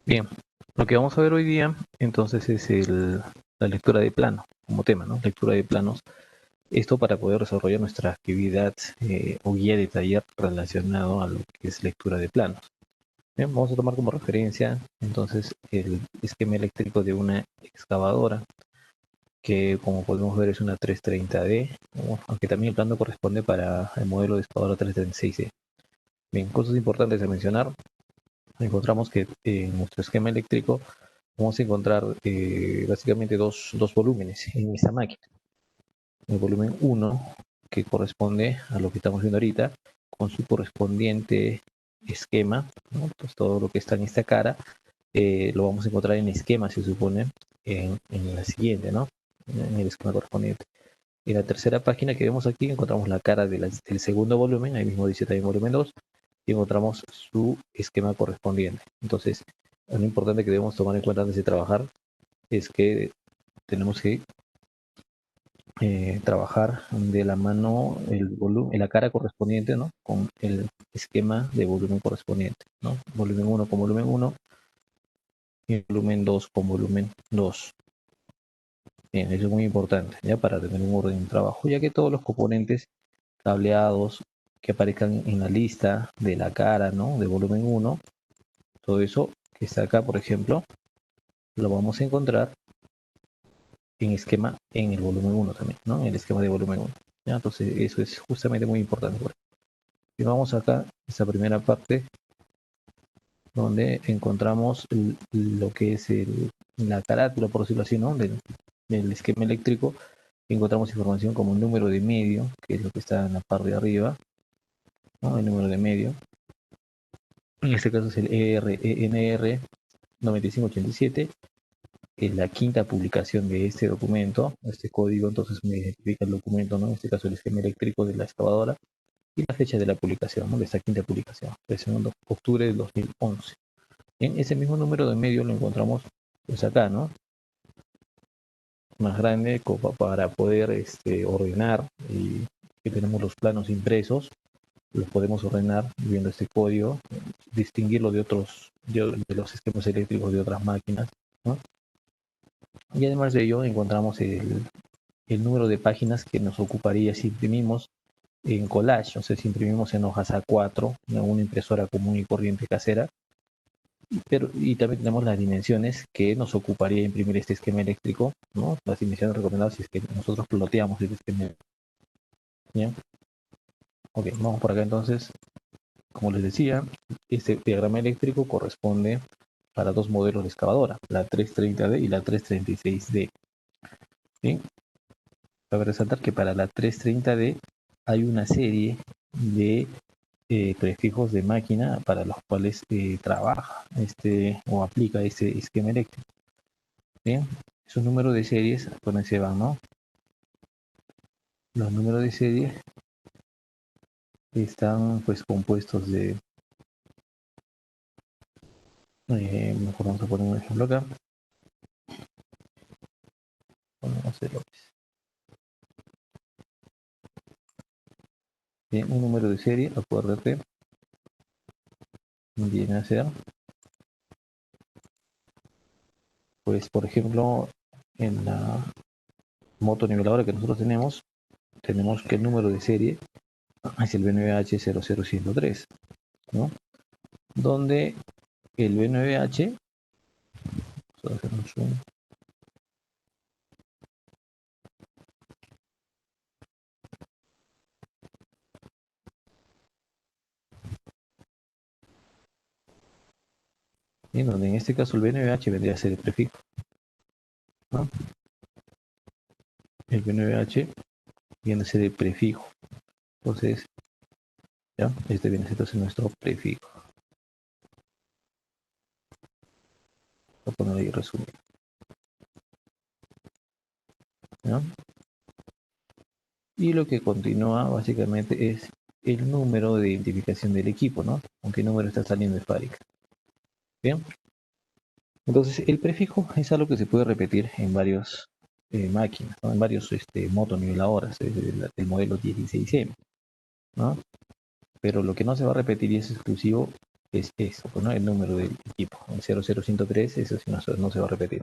Bien, lo que vamos a ver hoy día entonces es la lectura de plano como tema, ¿no? Lectura de planos. Esto para poder desarrollar nuestra actividad o guía de taller relacionado a lo que es lectura de planos. Bien, vamos a tomar como referencia entonces el esquema eléctrico de una excavadora que como podemos ver es una 330D, ¿no? Aunque también el plano corresponde para el modelo de excavadora 336D. Bien, cosas importantes a mencionar. Encontramos que en nuestro esquema eléctrico vamos a encontrar básicamente dos volúmenes en esta máquina. El volumen 1, que corresponde a lo que estamos viendo ahorita, con su correspondiente esquema, ¿no? Pues todo lo que está en esta cara lo vamos a encontrar en esquema, se supone, en la siguiente, ¿no? En el esquema correspondiente. En la tercera página que vemos aquí encontramos la cara del segundo volumen, ahí mismo dice también volumen 2, y encontramos su esquema correspondiente. Entonces, lo importante que debemos tomar en cuenta antes de trabajar es que tenemos que trabajar de la mano el volumen, la cara correspondiente, ¿no? Con el esquema de volumen correspondiente, ¿no? Volumen 1 con volumen 1 y volumen 2 con volumen 2. Bien, eso es muy importante, ¿ya? Para tener un orden de trabajo, ya que todos los componentes cableados que aparezcan en la lista de la cara, ¿no? De volumen 1, todo eso que está acá, por ejemplo, lo vamos a encontrar en esquema en el volumen 1 también, ¿no? En el esquema de volumen 1. ¿Ya? Entonces, eso es justamente muy importante. Y vamos acá, esta primera parte, donde encontramos lo que es la carátula, por decirlo así, ¿no? Del esquema eléctrico. Encontramos información como el número de medio, que es lo que está en la parte de arriba, ¿no? El número de medio. En este caso es el ENR 9587. Es la quinta publicación de este documento, este código, entonces me identifica el documento, ¿no? En este caso el esquema eléctrico de la excavadora y la fecha de la publicación, ¿no? De esta quinta publicación, el 2 de octubre del 2011. En ese mismo número de medio lo encontramos pues acá, ¿no? Más grande para poder ordenar y que tenemos los planos impresos, los podemos ordenar viendo este código, distinguirlo de otros, de los sistemas eléctricos de otras máquinas, ¿no? Y además de ello encontramos el número de páginas que nos ocuparía si imprimimos en collage, o sea, si imprimimos en hojas A4, en una impresora común y corriente casera, pero, y también tenemos las dimensiones que nos ocuparía imprimir este esquema eléctrico, ¿no? Las dimensiones recomendadas si es que nosotros ploteamos el esquema. ¿Bien? Ok, vamos por acá entonces. Como les decía, este diagrama eléctrico corresponde para dos modelos de excavadora, la 330D y la 336D. ¿Bien? Cabe resaltar que para la 330D hay una serie de prefijos de máquina para los cuales trabaja o aplica este esquema eléctrico. Bien, esos números de series, acuérdense van, ¿no? Los números de serie están pues compuestos de, mejor vamos a poner un ejemplo acá. Ponemos el López. Bien, un número de serie, acuérdate, viene a ser, pues por ejemplo, en la moto niveladora que nosotros tenemos que el número de serie es el B9H00103, ¿no? Donde el B9H, vamos a hacer un zoom, ¿sí? Donde en este caso el B9H vendría a ser el prefijo, ¿no? El B9H viene a ser el prefijo. Entonces, ¿ya? Este viene a ser entonces nuestro prefijo. Voy a poner ahí resumen, ¿ya? Y lo que continúa básicamente es el número de identificación del equipo, ¿no? Aunque el número está saliendo de fábrica. Bien. Entonces, el prefijo es algo que se puede repetir en varias máquinas, ¿no? En varios motoniveladoras del modelo 16M, ¿no? Pero lo que no se va a repetir y es exclusivo es eso, ¿no? El número del equipo. El 00103, eso sí no se va a repetir.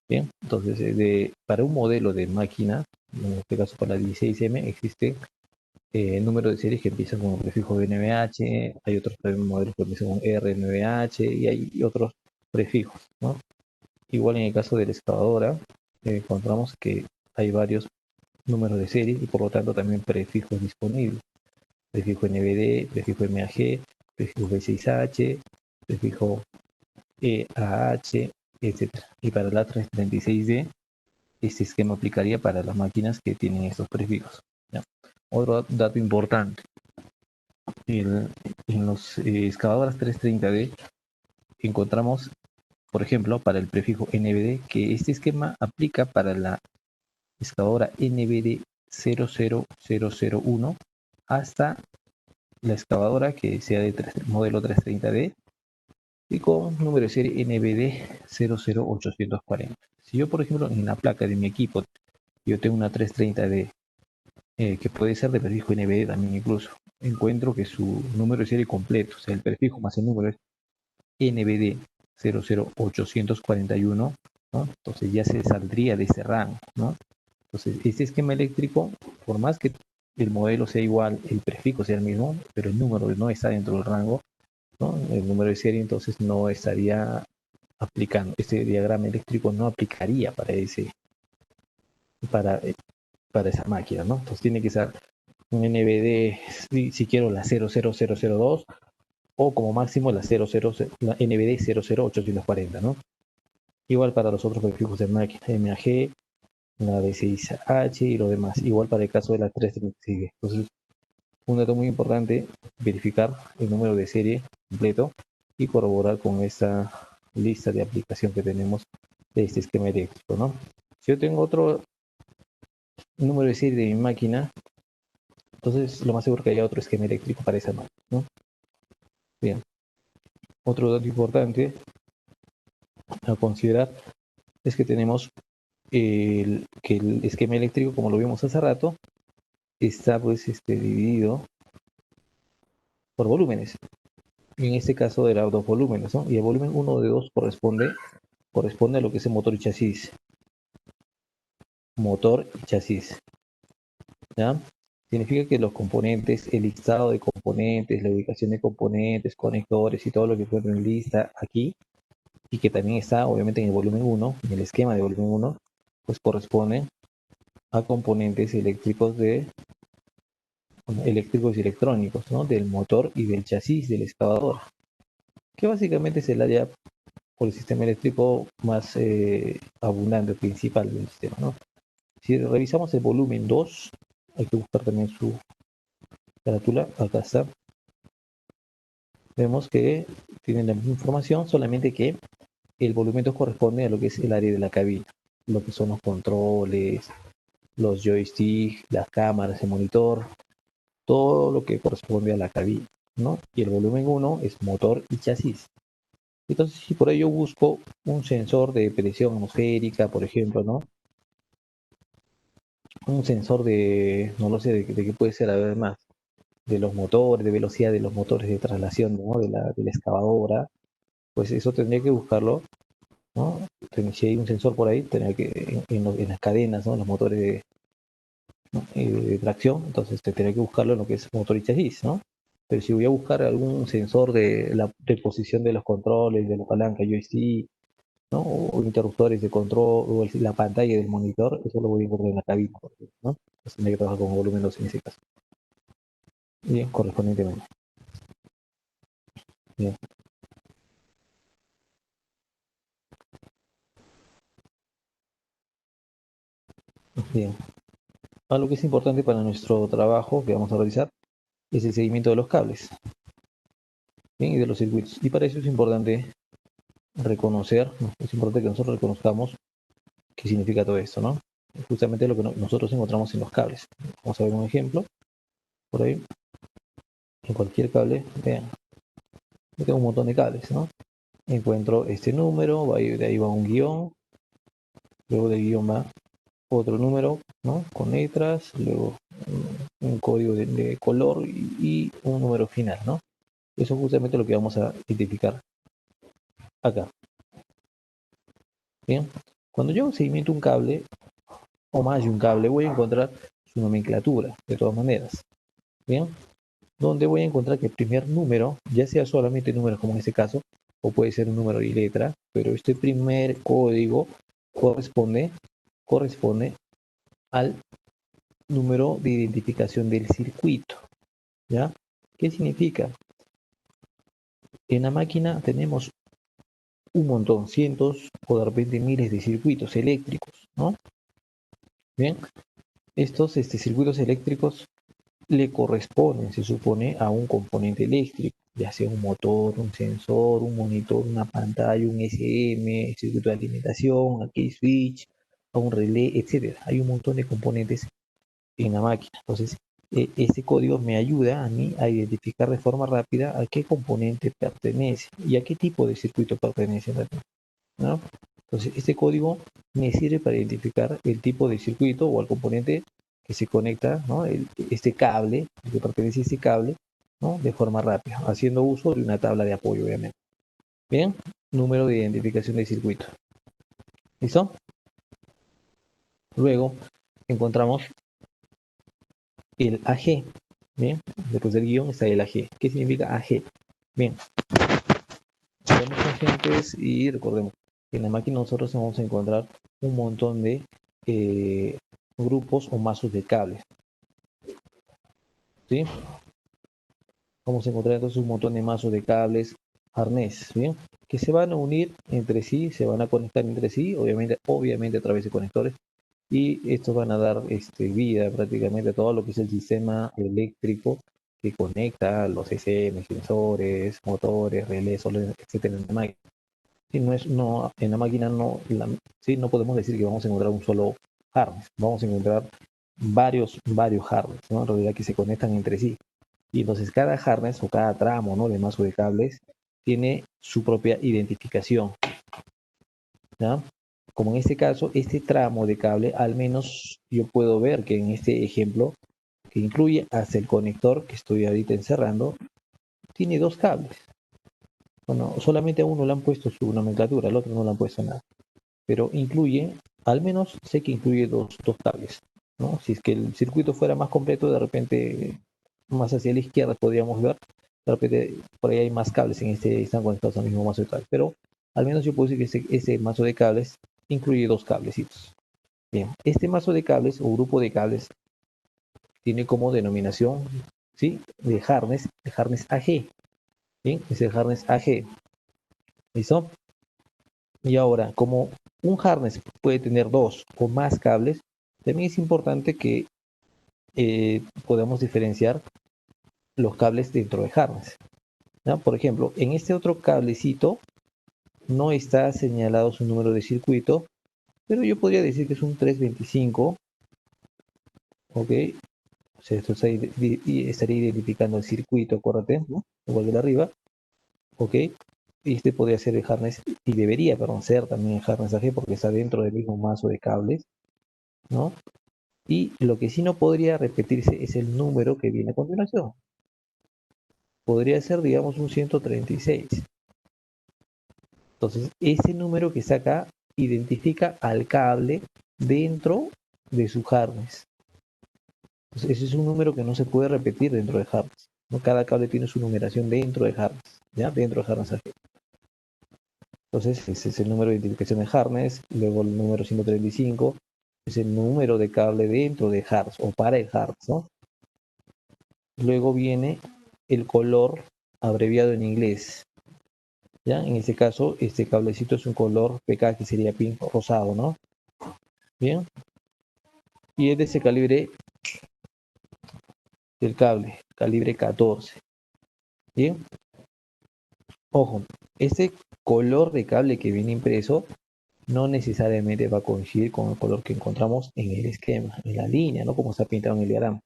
Bien, entonces para un modelo de máquina, en este caso para la 16M, existe el número de series que empiezan con el prefijo NVH, hay otros modelos que empiezan con RNVH y hay otros prefijos, ¿no? Igual en el caso de la excavadora, encontramos que hay varios números de serie y por lo tanto también prefijos disponibles. Prefijo NVD, prefijo MAG, prefijo B6H, prefijo EAH, etc. Y para la 336D, este esquema aplicaría para las máquinas que tienen estos prefijos. ¿Ya? Otro dato importante, en los excavadoras 330D encontramos, por ejemplo, para el prefijo NBD, que este esquema aplica para la excavadora NBD 00001 hasta la excavadora que sea de modelo 330D y con número de serie NBD 00840. Si yo, por ejemplo, en la placa de mi equipo, yo tengo una 330D que puede ser de prefijo NBD también incluso, encuentro que su número de serie completo, o sea, el prefijo más el número es NBD 00841, ¿no? Entonces ya se saldría de ese rango, ¿no? Entonces, este esquema eléctrico, por más que el modelo sea igual, el prefijo sea el mismo, pero el número no está dentro del rango, ¿no? El número de serie entonces no estaría aplicando, este diagrama eléctrico no aplicaría para, eh, para esa máquina, ¿no? Entonces tiene que ser un NBD, si quiero la 00002 o como máximo la la NBD 00840, ¿no? Igual para los otros prefijos de máquina, MAG, la B6H y lo demás. Igual para el caso de la 336. Entonces, un dato muy importante, verificar el número de serie completo y corroborar con esta lista de aplicación que tenemos de este esquema eléctrico, ¿no? Si yo tengo otro número de serie de mi máquina, entonces lo más seguro que haya otro esquema eléctrico para esa máquina, ¿no? Bien. Otro dato importante a considerar es que tenemos que el esquema eléctrico, como lo vimos hace rato, está pues dividido por volúmenes. En este caso eran dos volúmenes, ¿no? Y el volumen 1 de 2 corresponde a lo que es el motor y chasis. Motor y chasis, ¿ya? Significa que los componentes, el listado de componentes, la ubicación de componentes, conectores y todo lo que encuentro en lista aquí, y que también está obviamente en el volumen 1, en el esquema de volumen 1, pues corresponden a componentes eléctricos y electrónicos, ¿no? Del motor y del chasis del excavador, que básicamente es el área por el sistema eléctrico más abundante, principal del sistema, ¿no? Si revisamos el volumen 2, hay que buscar también su carátula, acá está, vemos que tienen la misma información, solamente que el volumen 2 corresponde a lo que es el área de la cabina, lo que son los controles, los joysticks, las cámaras, el monitor, todo lo que corresponde a la cabina, ¿no? Y el volumen 1 es motor y chasis. Entonces, si por ello busco un sensor de presión atmosférica, por ejemplo, ¿no? Un sensor de, no lo sé, de qué puede ser, a ver más, de los motores, de velocidad de los motores de traslación, ¿no? De la excavadora, pues eso tendría que buscarlo, ¿no? Si hay un sensor por ahí, tendría que, en las cadenas, ¿no? Los motores ¿no? De tracción, entonces tendría que buscarlo en lo que es motor y chasis, ¿no? Pero si voy a buscar algún sensor de la de posición de los controles, de la palanca joystick, ¿no? O interruptores de control, o la pantalla del monitor, eso lo voy a encontrar en la cabina, por ejemplo, ¿no? Entonces tendría que trabajar con volumen 2 en ese caso. Bien, correspondientemente. Bien, bien. Algo que es importante para nuestro trabajo que vamos a realizar es el seguimiento de los cables, bien, y de los circuitos. Y para eso es importante reconocer, ¿no? Es importante que nosotros reconozcamos qué significa todo esto, ¿no? Es justamente lo que nosotros encontramos en los cables. Vamos a ver un ejemplo. Por ahí, en cualquier cable, vean, yo tengo un montón de cables, ¿no? Encuentro este número, de ahí va un guión, luego del guión va otro número, ¿no? Con letras, luego un código de color y un número final, ¿no? Eso es justamente lo que vamos a identificar acá. Bien, cuando yo segmento un cable o más de un cable, voy a encontrar su nomenclatura, de todas maneras. Bien, donde voy a encontrar que el primer número, ya sea solamente números como en este caso, o puede ser un número y letra, pero este primer código corresponde al número de identificación del circuito. ¿Ya? ¿Qué significa? En la máquina tenemos un montón, cientos o de repente miles de circuitos eléctricos, ¿no? Bien, estos circuitos eléctricos le corresponden, se supone, a un componente eléctrico, ya sea un motor, un sensor, un monitor, una pantalla, un SM, el circuito de alimentación, aquí switch, a un relé, etcétera. Hay un montón de componentes en la máquina. Entonces, este código me ayuda a mí a identificar de forma rápida a qué componente pertenece y a qué tipo de circuito pertenece, ¿no? Entonces, este código me sirve para identificar el tipo de circuito o al componente que se conecta, ¿no? Este cable, que pertenece a este cable, ¿no? De forma rápida, haciendo uso de una tabla de apoyo, obviamente. Bien, número de identificación de circuito. ¿Listo? Luego encontramos el AG. Bien, después del guión está el AG. ¿Qué significa AG? Bien, seamos conscientes y recordemos que en la máquina nosotros vamos a encontrar un montón de grupos o mazos de cables. ¿Sí? Vamos a encontrar entonces un montón de mazos de cables, arnés, ¿bien? Que se van a unir entre sí, se van a conectar entre sí, obviamente a través de conectores, y estos van a dar vida prácticamente a todo lo que es el sistema eléctrico que conecta los SM, sensores, motores, relés, etcétera, en la máquina. Si no es, no, en la máquina sí, no podemos decir que vamos a encontrar un solo harness, vamos a encontrar varios harness, ¿no? En realidad que se conectan entre sí. Y entonces cada harness o cada tramo, ¿no? De mazo de cables tiene su propia identificación, ¿ya? Como en este caso, este tramo de cable, al menos yo puedo ver que en este ejemplo, que incluye hasta el conector que estoy ahorita encerrando, tiene dos cables. Bueno, solamente a uno le han puesto su nomenclatura, al otro no le han puesto nada. Pero incluye, al menos sé que incluye dos cables, ¿no? Si es que el circuito fuera más completo, de repente más hacia la izquierda podríamos ver, de repente por ahí hay más cables, están conectados al mismo mazo de cables, pero al menos yo puedo decir que ese mazo de cables incluye dos cablecitos. Bien, este mazo de cables o grupo de cables tiene como denominación, ¿sí? De harness AG. Bien, es el harness AG. ¿Listo? Y ahora, como un harness puede tener dos o más cables, también es importante que podamos diferenciar los cables dentro de harness, ¿no? Por ejemplo, en este otro cablecito no está señalado su número de circuito, pero yo podría decir que es un 325, ¿ok? O sea, esto estaría identificando el circuito, acuérdate, ¿no? Igual de arriba, ¿ok? Y este podría ser el harness, y debería, perdón, ser también el harness AG porque está dentro del mismo mazo de cables, ¿no? Y lo que sí no podría repetirse es el número que viene a continuación. Podría ser, digamos, un 136. Entonces, ese número que está acá identifica al cable dentro de su harness. Entonces, ese es un número que no se puede repetir dentro de harness, ¿no? Cada cable tiene su numeración dentro de harness, ¿ya? Dentro de harness AG. Entonces, ese es el número de identificación de harness. Luego el número 135 es el número de cable dentro de harness o para el harness, ¿no? Luego viene el color abreviado en inglés. ¿Ya? En este caso, este cablecito es un color PK que sería pink rosado, ¿no? Bien. Y es de ese calibre del cable, calibre 14. Bien. Ojo, este color de cable que viene impreso no necesariamente va a coincidir con el color que encontramos en el esquema, en la línea, ¿no? Como está pintado en el diagrama.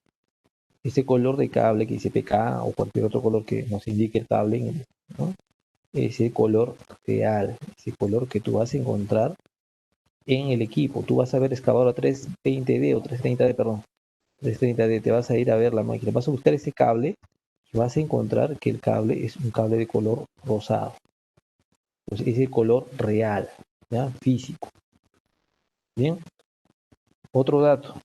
Este color de cable que dice PK o cualquier otro color que nos indique el cable, ¿no? Ese color real, ese color que tú vas a encontrar en el equipo. Tú vas a ver excavadora 320D o 330D, perdón, 330D, te vas a ir a ver la máquina, vas a buscar ese cable, y vas a encontrar que el cable es un cable de color rosado. Pues es el color real, ¿ya? Físico. Bien, otro dato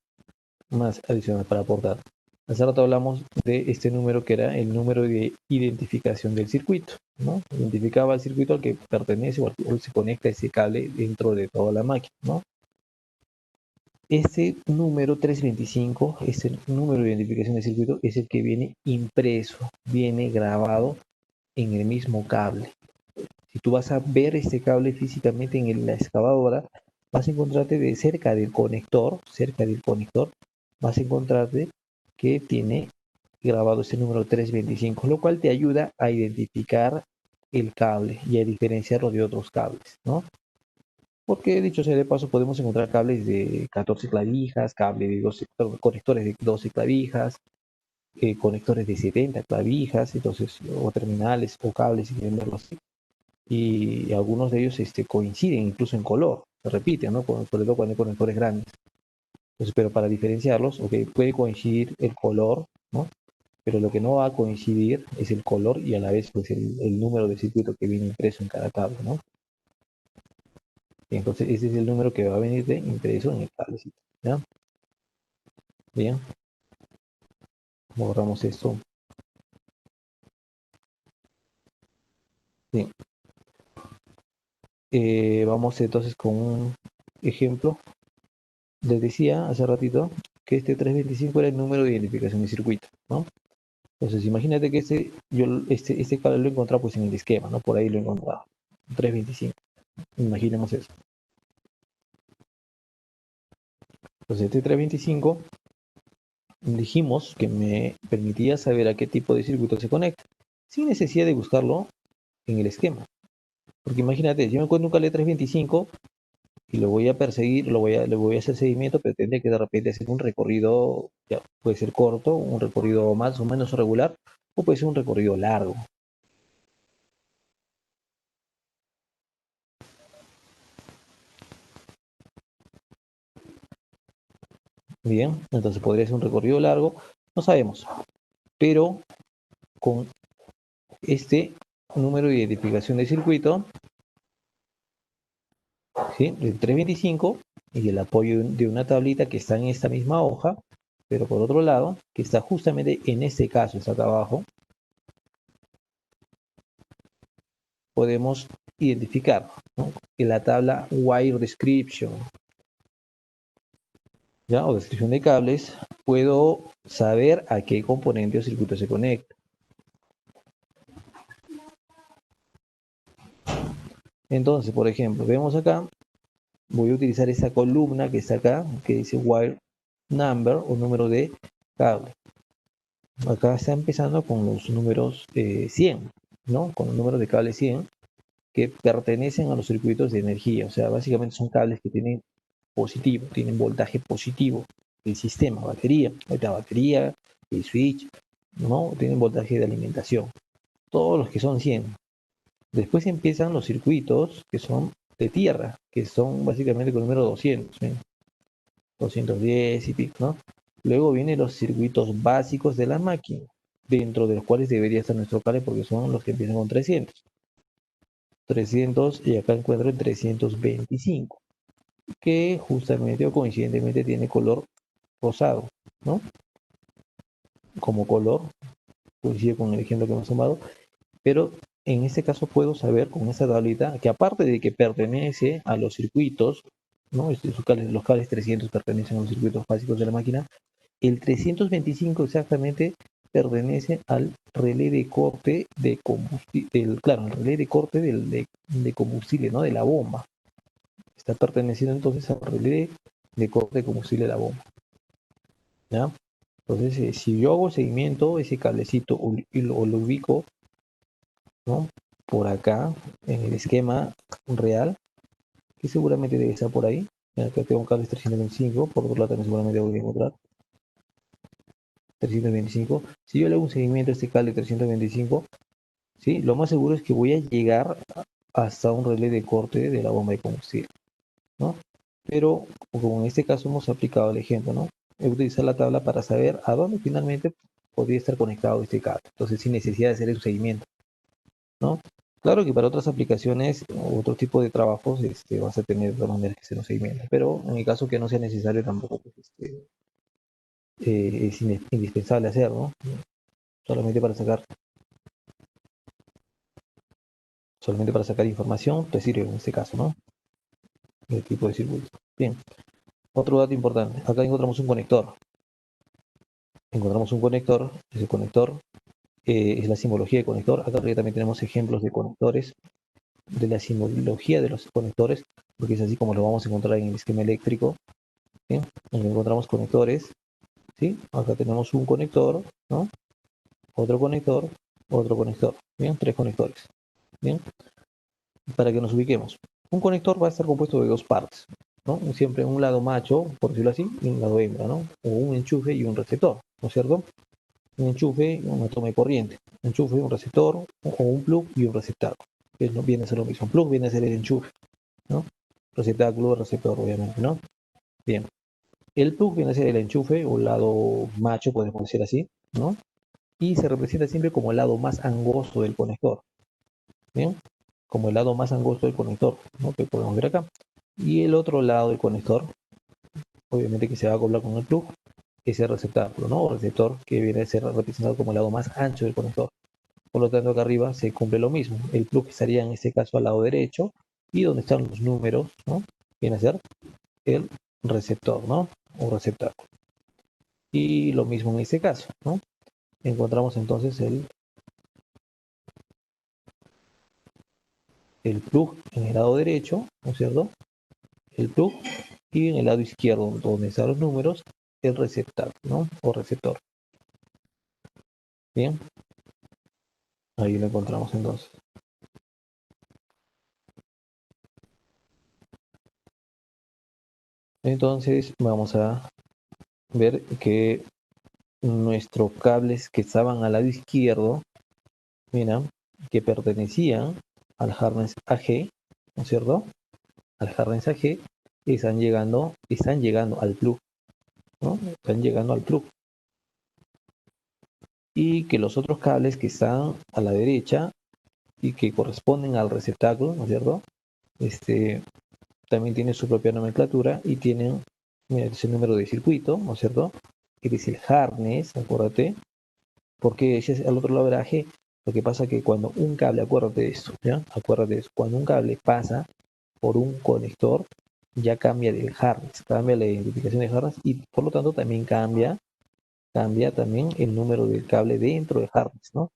más adicional para aportar. Hace rato hablamos de este número que era el número de identificación del circuito, ¿no? Identificaba el circuito al que pertenece o al que se conecta ese cable dentro de toda la máquina, ¿no? Este número 325, este número de identificación del circuito, es el que viene impreso, viene grabado en el mismo cable. Si tú vas a ver este cable físicamente en la excavadora, vas a encontrarte de cerca del conector, vas a encontrarte que tiene grabado este número 325, lo cual te ayuda a identificar el cable y a diferenciarlo de otros cables, ¿no? Porque dicho sea de paso, podemos encontrar cables de 14 clavijas, cables de 12, conectores de 12 clavijas, conectores de 70 clavijas, entonces, o terminales o cables, si quieren verlo así. Y algunos de ellos coinciden incluso en color, se repiten, ¿no? Sobre todo cuando hay conectores grandes. Entonces, pero para diferenciarlos, okay, puede coincidir el color, ¿no? Pero lo que no va a coincidir es el color y a la vez pues, el número de circuito que viene impreso en cada cable, ¿no? Y entonces ese es el número que va a venir de impreso en el cablecito, ¿ya? Bien, borramos esto. Bien. Vamos entonces con un ejemplo. Les decía hace ratito que este 325 era el número de identificación de circuito, ¿no? Entonces imagínate que este cable lo he encontrado pues en el esquema, ¿no? Por ahí lo he encontrado. 325. Imaginemos eso. Entonces este 325 dijimos que me permitía saber a qué tipo de circuito se conecta, sin necesidad de buscarlo en el esquema. Porque imagínate, si yo me encuentro un cable 325 y lo voy a perseguir, le voy a hacer seguimiento, pero tendría que de repente hacer un recorrido, ya, puede ser corto, un recorrido más o menos regular, o puede ser un recorrido largo. Bien, entonces podría ser un recorrido largo, no sabemos, pero con este número de identificación de circuito, ¿sí? El 325 y el apoyo de una tablita que está en esta misma hoja, pero por otro lado, que está justamente en este caso, está acá abajo, podemos identificar, ¿no? En la tabla Wire Description, ¿ya? O descripción de cables, puedo saber a qué componente o circuito se conecta. Entonces, por ejemplo, vemos acá, voy a utilizar esa columna que está acá, que dice Wire Number o número de cable. Acá está empezando con los números 100, ¿no? Con los números de cable 100 que pertenecen a los circuitos de energía. O sea, básicamente son cables que tienen positivo, tienen voltaje positivo. El sistema, batería, la batería, el switch, ¿no? Tienen voltaje de alimentación. Todos los que son 100. Después empiezan los circuitos que son de tierra, que son básicamente con el número 200, ¿eh? 210 y pico, ¿no? Luego vienen los circuitos básicos de la máquina, dentro de los cuales debería estar nuestro cable porque son los que empiezan con 300. 300 y acá encuentro el 325, que justamente o coincidentemente tiene color rosado, ¿no? Como color, coincide con el ejemplo que hemos tomado, pero en este caso puedo saber con esta tablita que aparte de que pertenece a los circuitos, ¿no? Los cables 300 pertenecen a los circuitos básicos de la máquina, el 325 exactamente pertenece al relé de corte de combustible, claro, el relé de corte de combustible, ¿no? De la bomba. Está perteneciendo entonces al relé de corte de combustible de la bomba, ¿ya? Entonces, si yo hago seguimiento, ese cablecito lo ubico, ¿no? Por acá, en el esquema real, que seguramente debe estar por ahí. Acá tengo cables 325, por otro lado también seguramente voy a encontrar 325. Si yo le hago un seguimiento a este cable 325, ¿sí? Lo más seguro es que voy a llegar hasta un relé de corte de la bomba de combustible, ¿no? Pero como en este caso hemos aplicado el ejemplo, ¿no? He utilizado la tabla para saber a dónde finalmente podría estar conectado este cable. Entonces, sin necesidad de hacer el seguimiento, ¿no? Claro que para otras aplicaciones o otro tipo de trabajos vas a tener de todas maneras que hacer un seguimiento, pero en el caso que no sea necesario tampoco pues, es indispensable hacerlo, ¿no? Solamente para sacar, solamente para sacar información te sirve en este caso, ¿no? El tipo de circuito. Bien, otro dato importante. Acá encontramos un conector. Encontramos un conector. Ese conector es la simbología de conector. Acá arriba también tenemos ejemplos de conectores, de la simbología de los conectores, porque es así como lo vamos a encontrar en el esquema eléctrico. ¿Sí? Donde encontramos conectores. ¿Sí? Acá tenemos un conector, ¿no? Otro conector, otro conector. Bien, tres conectores. Bien, para que nos ubiquemos. Un conector va a estar compuesto de dos partes, ¿no? Siempre un lado macho, por decirlo así, y un lado hembra, ¿no? O un enchufe y un receptor, ¿no es cierto? Un enchufe y una toma de corriente. Un enchufe, un receptor, o un plug y un receptáculo. Que no viene a ser lo mismo. Un plug viene a ser el enchufe, ¿no? Receptáculo, receptor, obviamente, ¿no? Bien. El plug viene a ser el enchufe o el lado macho, podemos decir así, ¿no? Y se representa siempre como el lado más angosto del conector. Bien, como el lado más angosto del conector, ¿no? Que podemos ver acá. Y el otro lado del conector, obviamente que se va a acoplar con el plug, es el receptáculo, ¿no? O receptor, que viene a ser representado como el lado más ancho del conector. Por lo tanto, acá arriba se cumple lo mismo. El plug estaría en este caso al lado derecho y donde están los números, ¿no? Viene a ser el receptor, ¿no? O receptáculo. Y lo mismo en este caso, ¿no? Encontramos entonces el plug en el lado derecho, ¿no es cierto? El plug, y en el lado izquierdo, donde están los números, el receptáculo, ¿no? O receptor. Bien, ahí lo encontramos entonces. Entonces vamos a ver que nuestros cables que estaban al lado izquierdo, mira, que pertenecían al harness AG, ¿no es cierto? Al harness AG, están llegando al plug, ¿no? Están llegando al plug. Y que los otros cables que están a la derecha y que corresponden al receptáculo, ¿no es cierto? También tienen su propia nomenclatura y tienen, mira, ese número de circuito, ¿no es cierto? Que dice el harness, acuérdate, porque ese es al otro lado del AG. Lo que pasa es que cuando un cable, acuérdate de esto, ¿ya? Acuérdate de eso, cuando un cable pasa por un conector, ya cambia del harness, cambia la identificación de harness y por lo tanto también cambia también el número del cable dentro del harness, ¿no?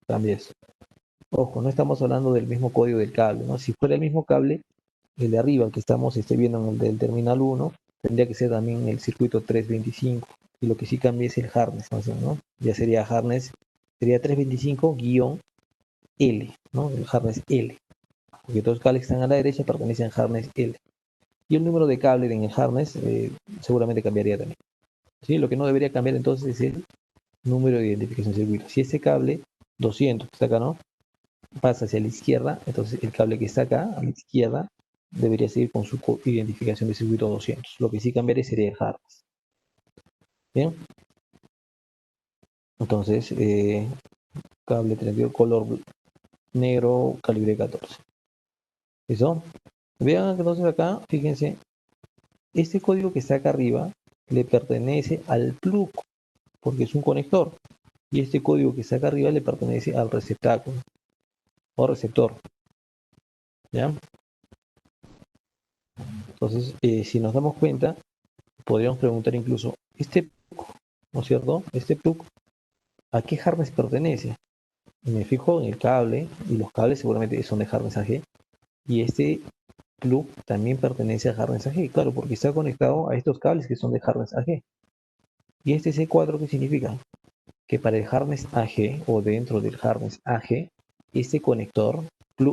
Cambia eso. Ojo, no estamos hablando del mismo código del cable, ¿no? Si fuera el mismo cable, el de arriba, el que estamos viendo en el del terminal 1, tendría que ser también el circuito 325. Y lo que sí cambia es el harness, ¿no? Ya sería harness, sería 325-L, ¿no? El harness L. Porque todos los cables que están a la derecha pertenecen al harness L. Y el número de cable en el harness seguramente cambiaría también. ¿Sí? Lo que no debería cambiar entonces es el número de identificación de circuito. Si ese cable 200 que está acá, ¿no? Pasa hacia la izquierda, entonces el cable que está acá a la izquierda debería seguir con su identificación de circuito 200. Lo que sí cambiaría sería el harness. Bien, entonces cable 32 color negro calibre 14. ¿Listo? Vean entonces acá, fíjense, este código que está acá arriba le pertenece al plug porque es un conector y este código que está acá arriba le pertenece al receptáculo o receptor. ¿Ya? Entonces, si nos damos cuenta, podríamos preguntar incluso, ¿no es cierto? Este plug, ¿a qué harness pertenece? Me fijo en el cable y los cables seguramente son de harness AG y este plug también pertenece a harness AG, claro, porque está conectado a estos cables que son de harness AG. Y este C4, ¿qué significa? Que para el harness AG o dentro del harness AG, este conector,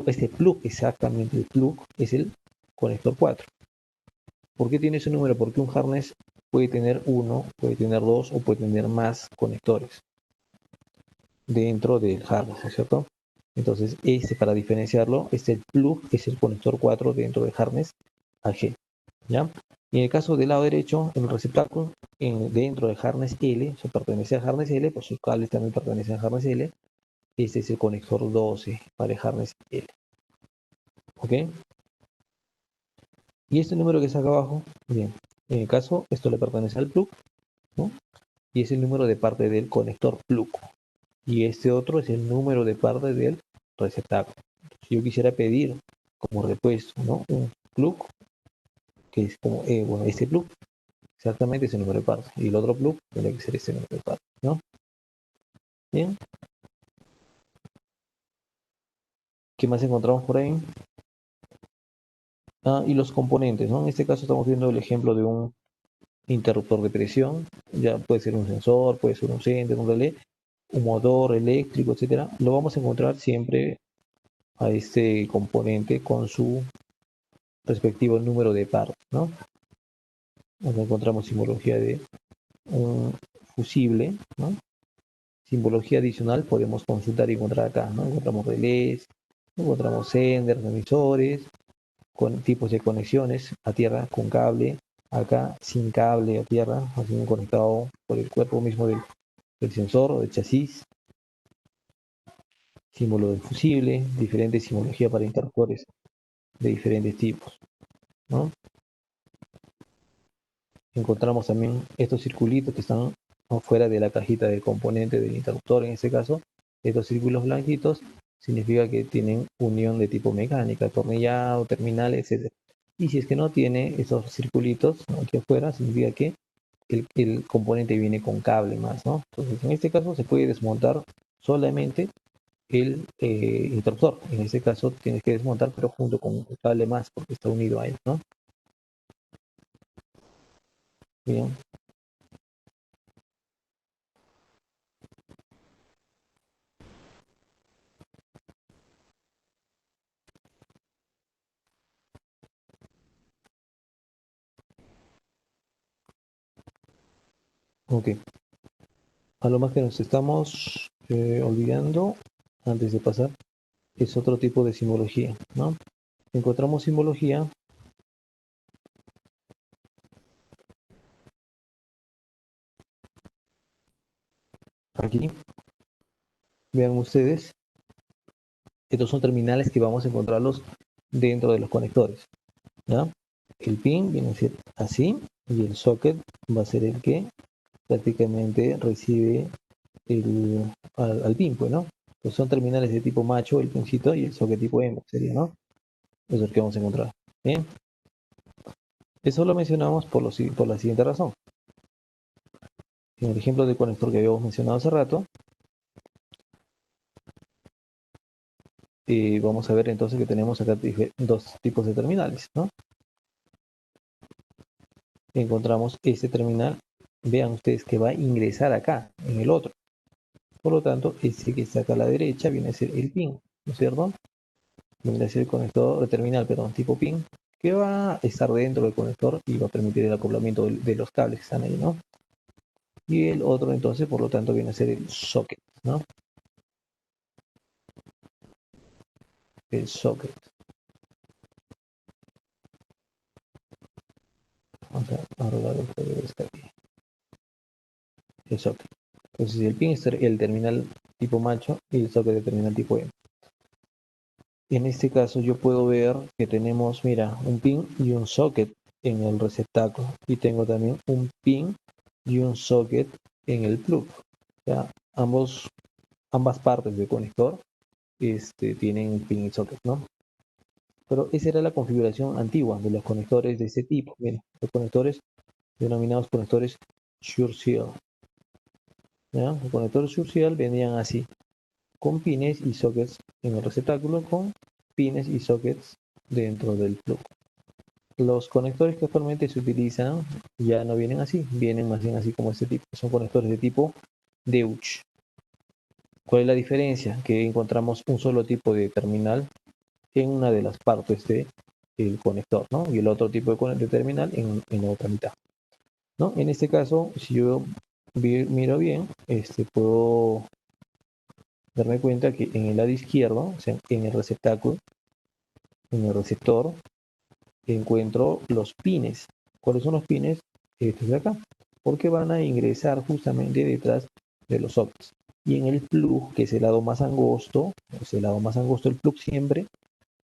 este plug, exactamente el plug, es el conector 4. ¿Por qué tiene ese número? Porque un harness puede tener uno, puede tener dos o puede tener más conectores dentro del harness, ¿no es cierto? Entonces, para diferenciarlo, el plug es el conector 4 dentro del harness AG, ¿ya? Y en el caso del lado derecho, el receptáculo dentro de harness L, se pertenece a harness L, pues sus cables también pertenecen a harness L. Este es el conector 12 para el harness L. ¿Ok? Y este número que está acá abajo, bien, en el caso, esto le pertenece al plug, ¿no? Y es el número de parte del conector plug. Y este otro es el número de parte del receptáculo. Si yo quisiera pedir como repuesto, ¿no? Un plug, que es como, bueno, este plug, exactamente ese número de parte. Y el otro plug tendría que ser este número de parte, ¿no? Bien. ¿Qué más encontramos por ahí? Y los componentes, ¿no? En este caso estamos viendo el ejemplo de un interruptor de presión. Ya puede ser un sensor, puede ser un sender, un relé, un motor eléctrico, etcétera. Lo vamos a encontrar siempre a este componente con su respectivo número de par, ¿no? Acá encontramos simbología de un fusible, ¿no? Simbología adicional podemos consultar y encontrar acá, ¿no? Encontramos relés, encontramos senders, emisores, con tipos de conexiones a tierra con cable, acá sin cable a tierra, así conectado por el cuerpo mismo del sensor o del chasis, símbolo del fusible, diferentes simbología para interruptores de diferentes tipos, ¿no? Encontramos también estos circulitos que están afuera de la cajita del componente del interruptor, en este caso, estos círculos blanquitos significa que tienen unión de tipo mecánica, atornillado, terminal, etc. Y si es que no tiene esos circulitos aquí afuera, significa que el componente viene con cable más, ¿no? Entonces, en este caso se puede desmontar solamente el interruptor. En este caso tienes que desmontar, pero junto con un cable más, porque está unido a él, ¿no? Bien, ok. A lo más que nos estamos olvidando, antes de pasar, es otro tipo de simbología, ¿no? Encontramos simbología aquí. Vean ustedes, estos son terminales que vamos a encontrarlos dentro de los conectores, ¿ya? El pin viene a ser así y el socket va a ser el que prácticamente recibe al pin, pues, ¿no? Pues son terminales de tipo macho, el pincito, y el socket tipo hembra sería, ¿no? Eso es lo que vamos a encontrar. Bien, eso lo mencionamos por la siguiente razón. En el ejemplo del conector que habíamos mencionado hace rato, vamos a ver entonces que tenemos acá dos tipos de terminales, ¿no? Encontramos este terminal, vean ustedes que va a ingresar acá, en el otro. Por lo tanto, este que está acá a la derecha viene a ser el pin, ¿no es cierto? Viene a ser el conector, el terminal, perdón, tipo pin, que va a estar dentro del conector y va a permitir el acoplamiento de los cables que están ahí, ¿no? Y el otro entonces, por lo tanto, viene a ser el socket, ¿no? El socket. Vamos a arreglar el código de descarga. El socket. Entonces, el pin es el terminal tipo macho y el socket el terminal tipo M. En este caso, yo puedo ver que tenemos, mira, un pin y un socket en el receptáculo. Y tengo también un pin y un socket en el plug. ¿Ya? Ambas partes del conector tienen pin y socket, ¿no? Pero esa era la configuración antigua de los conectores de este tipo. Miren, los conectores denominados conectores Short-Seal. Los conectores Short-Seal venían así, con pines y sockets en el receptáculo, con pines y sockets dentro del plug. Los conectores que actualmente se utilizan ya no vienen así, vienen más bien así como este tipo. Son conectores de tipo Deutsch. ¿Cuál es la diferencia? Que encontramos un solo tipo de terminal en una de las partes del conector, ¿no? Y el otro tipo de terminal en la otra mitad, ¿no? En este caso, si yo miro bien, puedo darme cuenta que en el lado izquierdo, o sea, en el receptáculo, en el receptor, encuentro los pines. ¿Cuáles son los pines? Estos de acá, porque van a ingresar justamente detrás de los sockets. Y en el plug, que es el lado más angosto, del plug siempre,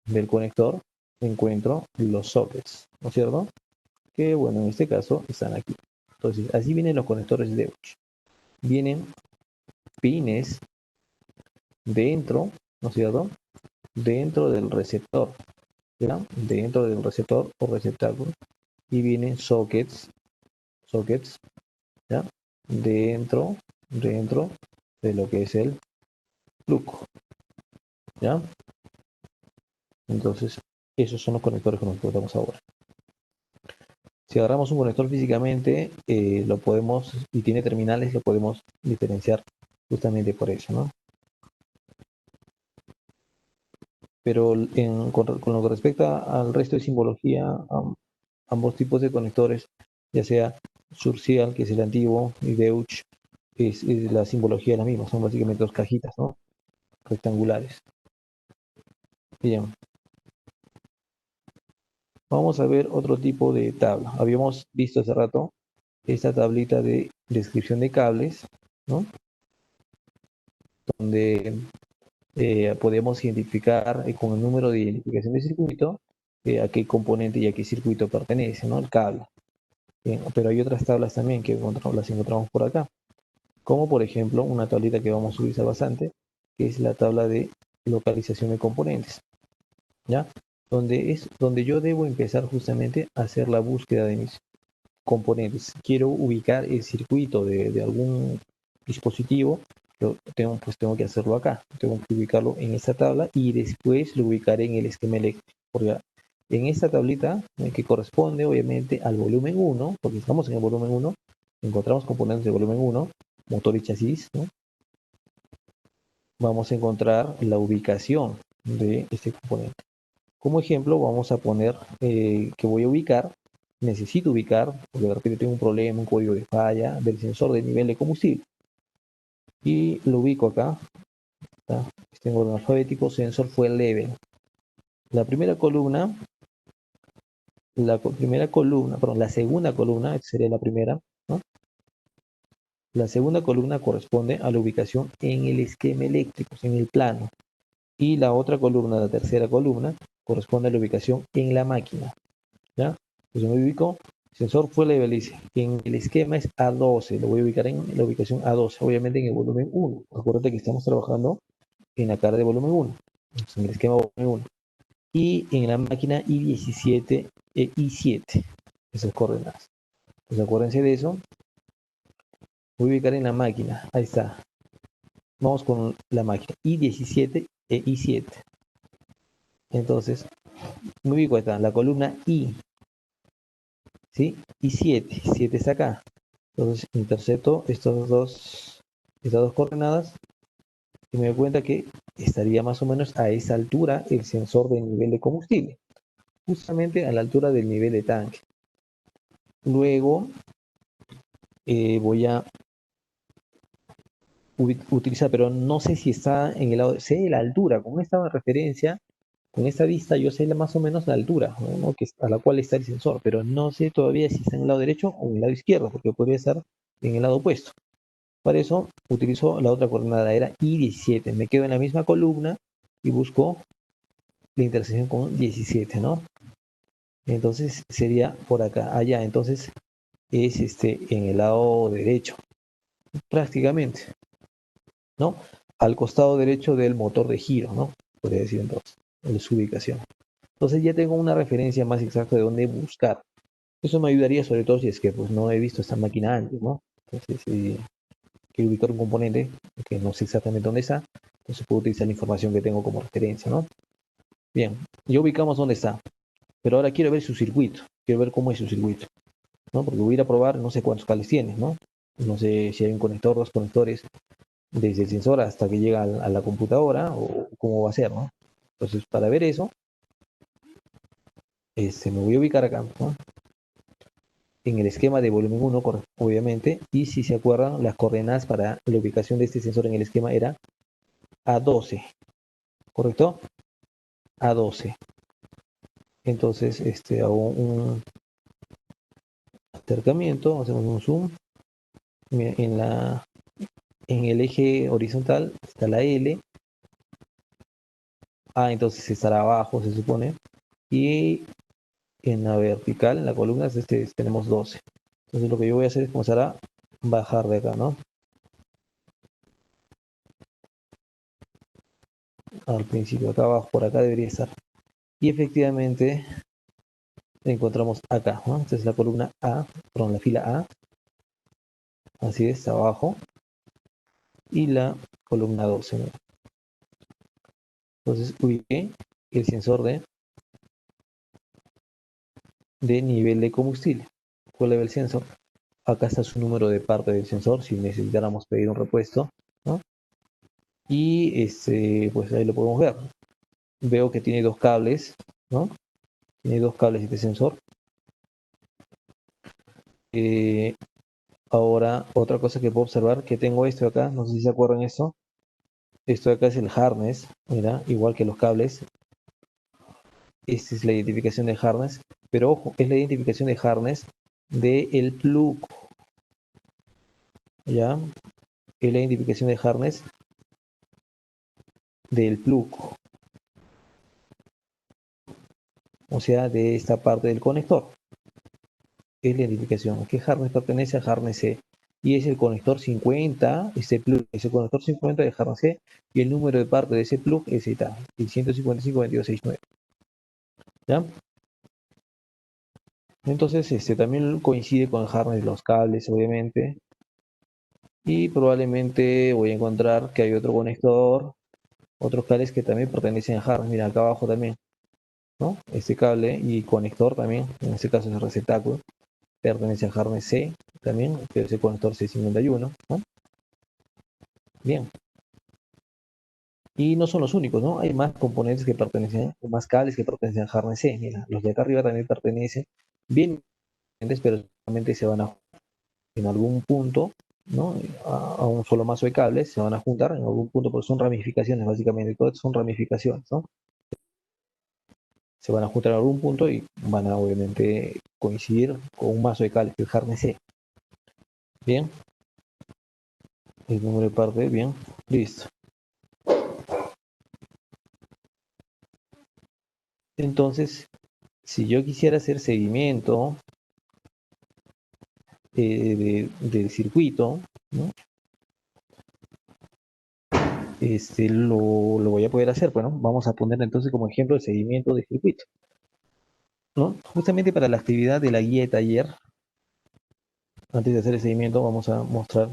del conector, encuentro los sockets, ¿no es cierto? Que bueno, en este caso están aquí. Entonces, así vienen los conectores de Deutsch. Vienen pines dentro, ¿no es cierto? Dentro del receptor, ¿ya? Dentro del receptor o receptáculo. Y vienen sockets, ¿ya? Dentro de lo que es el plug, ¿ya? Entonces, esos son los conectores que nos encontramos ahora. Si agarramos un conector físicamente, lo podemos, y tiene terminales, lo podemos diferenciar justamente por eso, ¿no? Pero con lo que respecta al resto de simbología, ambos tipos de conectores, ya sea Surcial, que es el antiguo, y Deutsch, es la simbología es la misma, son básicamente dos cajitas, ¿no? Rectangulares. Bien, vamos a ver otro tipo de tabla. Habíamos visto hace rato esta tablita de descripción de cables, ¿no? Donde podemos identificar con el número de identificación de circuito a qué componente y a qué circuito pertenece, ¿no? El cable. Bien, pero hay otras tablas también que las encontramos por acá, como por ejemplo una tablita que vamos a utilizar bastante, que es la tabla de localización de componentes, ¿ya? Donde yo debo empezar justamente a hacer la búsqueda de mis componentes. Quiero ubicar el circuito de algún dispositivo, tengo que hacerlo acá. Tengo que ubicarlo en esta tabla y después lo ubicaré en el esquema eléctrico. Porque en esta tablita, que corresponde obviamente al volumen 1, porque estamos en el volumen 1, encontramos componentes de volumen 1, motor y chasis, ¿no? Vamos a encontrar la ubicación de este componente. Como ejemplo, vamos a poner que voy a ubicar, necesito ubicar, porque de repente tengo un problema, un código de falla del sensor de nivel de combustible. Y lo ubico acá, ¿está? Este en orden alfabético, sensor fue level. La primera columna, la segunda columna, esta sería la primera, ¿no? La segunda columna corresponde a la ubicación en el esquema eléctrico, en el plano. Y la otra columna, la tercera columna, corresponde a la ubicación en la máquina, ¿ya? Entonces me ubico, sensor fue level, dice, en el esquema es A12, lo voy a ubicar en la ubicación A12, obviamente en el volumen 1. Acuérdate que estamos trabajando en la cara de volumen 1, entonces en el esquema volumen 1. Y en la máquina I17 e I7, esas coordenadas. Entonces acuérdense de eso, voy a ubicar en la máquina, ahí está. Vamos con la máquina I17 e I7. Entonces, me ubico, está la columna I, ¿sí? I7, 7 está acá. Entonces intercepto estas dos coordenadas y me doy cuenta que estaría más o menos a esa altura el sensor de nivel de combustible, justamente a la altura del nivel de tanque. Luego voy a utilizar, pero no sé si está en el lado, sé la altura, con esta referencia, con esta vista yo sé más o menos la altura, ¿no? A la cual está el sensor, pero no sé todavía si está en el lado derecho o en el lado izquierdo, porque podría estar en el lado opuesto. Para eso utilizo la otra coordenada, era I17. Me quedo en la misma columna y busco la intersección con 17, ¿no? Entonces sería por acá, allá. Entonces es en el lado derecho, prácticamente, ¿no? Al costado derecho del motor de giro, ¿no? Podría decir entonces, en su ubicación. Entonces ya tengo una referencia más exacta de dónde buscar. Eso me ayudaría sobre todo si es que pues no he visto esta máquina antes, ¿no? Entonces, quiero ubicar un componente que no sé exactamente dónde está, entonces puedo utilizar la información que tengo como referencia, ¿no? Bien, ya ubicamos dónde está, pero ahora quiero ver su circuito, quiero ver cómo es su circuito, ¿no? Porque voy a ir a probar, no sé cuántos cables tiene, ¿no? No sé si hay un conector, dos conectores, desde el sensor hasta que llega a la computadora, o cómo va a ser, ¿no? Entonces, para ver eso, me voy a ubicar acá, ¿no? En el esquema de volumen 1, obviamente, y si se acuerdan, las coordenadas para la ubicación de este sensor en el esquema era A12, ¿correcto? A12. Entonces, hago acercamiento, hacemos un zoom. Mira, en el eje horizontal está la L. Entonces estará abajo, se supone. Y en la vertical, en la columna, tenemos 12. Entonces lo que yo voy a hacer es comenzar a bajar de acá, ¿no? Al principio, acá abajo, por acá debería estar. Y efectivamente encontramos acá, ¿no? Esta es la columna A, perdón, la fila A. Así es, abajo. Y la columna 12, ¿no? Entonces ubiqué el sensor de nivel de combustible. ¿Cuál es el sensor? Acá está su número de parte del sensor, si necesitáramos pedir un repuesto, ¿no? Y pues ahí lo podemos ver. Veo que tiene dos cables, ¿no? Tiene dos cables este sensor. Ahora, otra cosa que puedo observar, que tengo esto acá, no sé si se acuerdan esto. Esto de acá es el harness, mira, igual que los cables. Esta es la identificación de harness, pero ojo, es la identificación de harness del plug, ¿ya? Es la identificación de harness del plug, o sea, de esta parte del conector. Es la identificación. ¿Qué harness pertenece? A harness C. Y es el conector 50, este plug es el conector 50 de harness C, y el número de parte de ese plug es el 155.22.69. ¿Ya? Entonces, también coincide con el harness de los cables, obviamente. Y probablemente voy a encontrar que hay otro conector, otros cables que también pertenecen a harness. Mira, acá abajo también, ¿no? Este cable y conector también, en este caso es el receptáculo, pertenece a harness C también, que es el conector C51, ¿no? Bien. Y no son los únicos, ¿no? Hay más componentes que pertenecen, más cables que pertenecen a harness C. Mira, los de acá arriba también pertenecen, bien, pero solamente se van a en algún punto, ¿no? A un solo mazo de cables, se van a juntar en algún punto, porque son ramificaciones, básicamente, todas son ramificaciones, ¿no? Se van a juntar en algún punto y van a, obviamente, coincidir con un mazo de cables, que es harness C. Bien, el número de parte, bien, listo. Entonces, si yo quisiera hacer seguimiento del circuito, ¿no? Lo voy a poder hacer. Bueno, vamos a poner entonces como ejemplo el seguimiento de circuito, ¿no? Justamente para la actividad de la guía de taller, antes de hacer el seguimiento, vamos a mostrar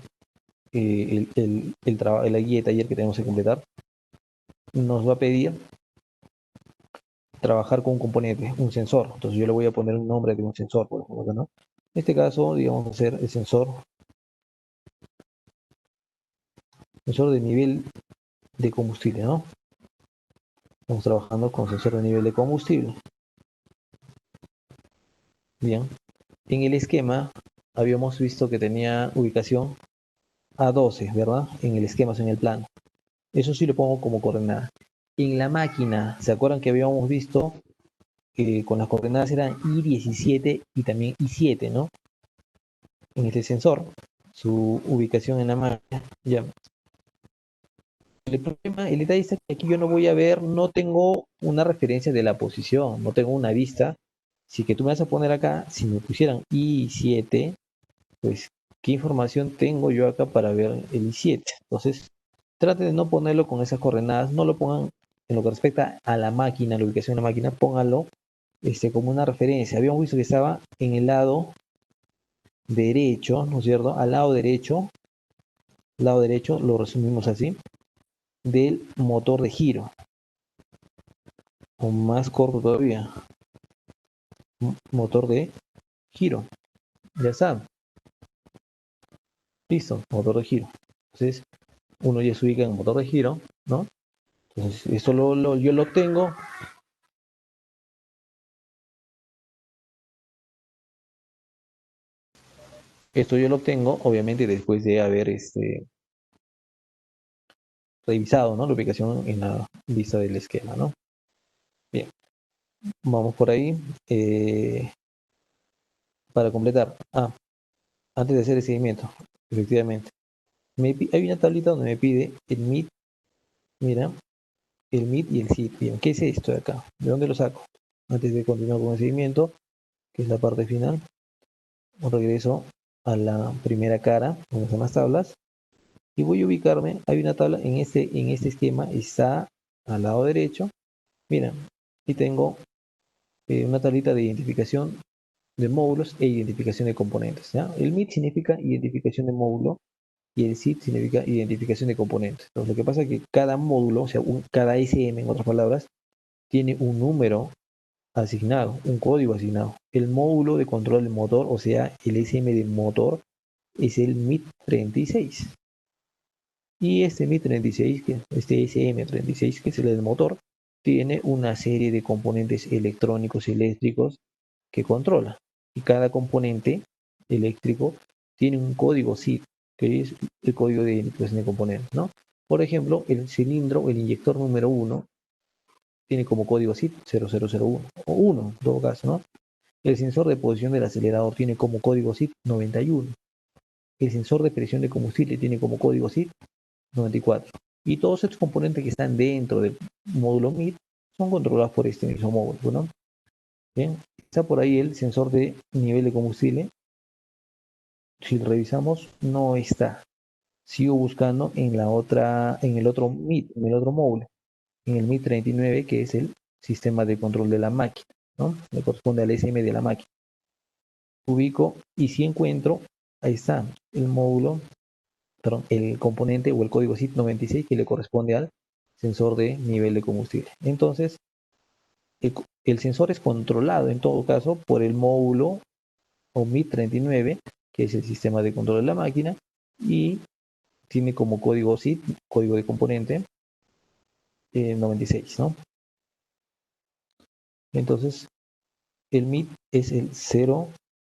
la guía de taller que tenemos que completar. Nos va a pedir trabajar con un componente, un sensor. Entonces yo le voy a poner un nombre de un sensor, por ejemplo, ¿no? En este caso, digamos, hacer el sensor de nivel de combustible, ¿no? Estamos trabajando con sensor de nivel de combustible. Bien. En el esquema habíamos visto que tenía ubicación A12, ¿verdad? En el esquema, en el plano. Eso sí lo pongo como coordenada. En la máquina, ¿se acuerdan que habíamos visto que con las coordenadas eran I17 y también I7, ¿no? En este sensor, su ubicación en la máquina. Ya. El problema, el detalle está que aquí yo no voy a ver, no tengo una referencia de la posición, no tengo una vista. Si que tú me vas a poner acá, si me pusieran I7, pues, ¿qué información tengo yo acá para ver el I7? Entonces, trate de no ponerlo con esas coordenadas, no lo pongan en lo que respecta a la máquina, la ubicación de la máquina, pónganlo como una referencia. Habíamos visto que estaba en el lado derecho, ¿no es cierto? Lado derecho, lo resumimos así, del motor de giro, o más corto todavía, motor de giro, ya está, listo, motor de giro. Entonces, uno ya se ubica en el motor de giro, ¿no? Entonces, esto yo lo obtengo. Esto yo lo obtengo, obviamente, después de haber revisado, ¿no? La ubicación en la vista del esquema, ¿no? Bien, vamos por ahí. para completar. Antes de hacer el seguimiento, efectivamente. Hay una tablita donde me pide el MIT, mira, el MIT y el SID. Bien, ¿qué es esto de acá? ¿De dónde lo saco? Antes de continuar con el seguimiento, que es la parte final, regreso a la primera cara, donde están las tablas, y voy a ubicarme. Hay una tabla en este esquema, está al lado derecho, mira, y tengo una tablita de identificación de módulos e identificación de componentes. ¿Ya? El MIT significa identificación de módulo y el SID significa identificación de componentes. Entonces, lo que pasa es que cada módulo, o sea, cada SM, en otras palabras, tiene un número asignado, un código asignado. El módulo de control del motor, o sea, el SM del motor, es el MIT 36. Y este MIT 36, este SM 36, que es el del motor, tiene una serie de componentes electrónicos y eléctricos que controla. Y cada componente eléctrico tiene un código SID, que es el código de identificación de componentes, ¿no? Por ejemplo, el cilindro, el inyector número 1, tiene como código SID 0001, o 1 en todo caso, ¿no? El sensor de posición del acelerador tiene como código SID 91. El sensor de presión de combustible tiene como código SID 94. Y todos estos componentes que están dentro del módulo MID son controlados por este mismo módulo, ¿no? Bien, está por ahí el sensor de nivel de combustible. Si lo revisamos, no está. Sigo buscando en el otro MID, en el otro módulo, en el MID 39, que es el sistema de control de la máquina, ¿no? Le corresponde al SM de la máquina. Ubico y si encuentro, ahí está, el módulo, perdón, el componente o el código SID 96 que le corresponde al sensor de nivel de combustible. Entonces, el sensor es controlado en todo caso por el módulo o MID 39, que es el sistema de control de la máquina, y tiene como código SID, código de componente, 96, ¿no? Entonces, el MID es el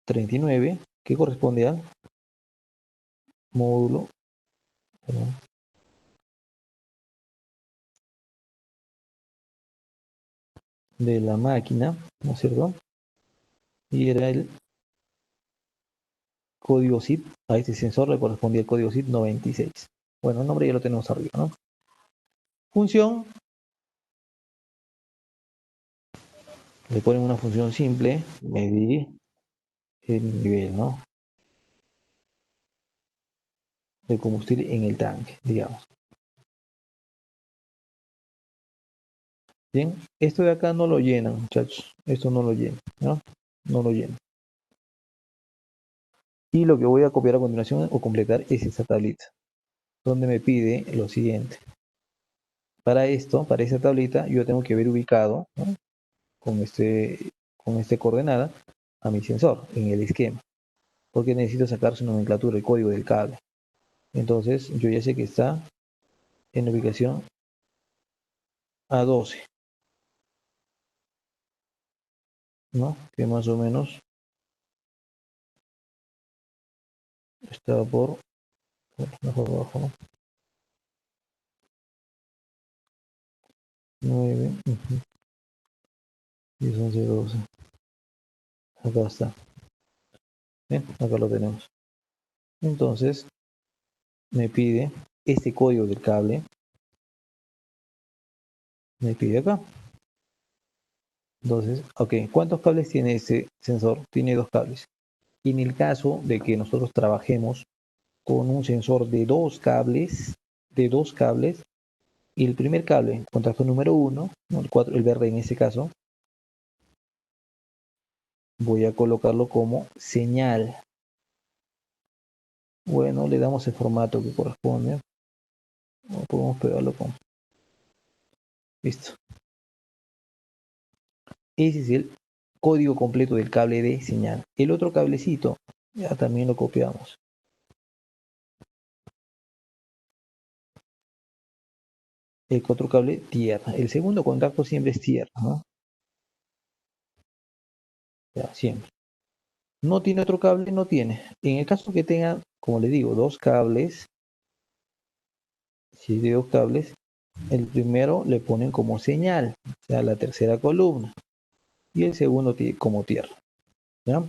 039, que corresponde al módulo, perdón, de la máquina, ¿no es cierto? Y era el código SID, a este sensor le correspondía el código SID 96. Bueno, el nombre ya lo tenemos arriba, ¿no? Función, le ponen una función simple, medir el nivel, ¿no? De combustible en el tanque, digamos. Bien, esto de acá no lo llenan, muchachos. Esto no lo llena, ¿no? No lo llena. Y lo que voy a copiar a continuación o completar es esta tablita, donde me pide lo siguiente. Para esto, para esta tablita, yo tengo que ver ubicado, ¿no? con este coordenada a mi sensor en el esquema, porque necesito sacar su nomenclatura, el código del cable. Entonces, yo ya sé que está en la ubicación A12, ¿no? Que más o menos está mejor abajo, ¿no? 9, 10, 11, 12. Acá está. Bien, acá lo tenemos. Entonces, me pide este código del cable, me pide acá. Entonces, ok, ¿cuántos cables tiene este sensor? Tiene dos cables. Y en el caso de que nosotros trabajemos con un sensor de dos cables, y el primer cable, contacto número 1, ¿no? el verde en este caso, voy a colocarlo como señal. Bueno, le damos el formato que corresponde. O podemos pegarlo con. Listo. Ese es el código completo del cable de señal. El otro cablecito, ya también lo copiamos. El otro cable tierra. El segundo contacto siempre es tierra, ¿no? Ya, siempre. No tiene otro cable, no tiene. En el caso que tenga, como le digo, dos cables, si de dos cables, el primero le ponen como señal, o sea, la tercera columna, y el segundo como tierra. ¿Ya?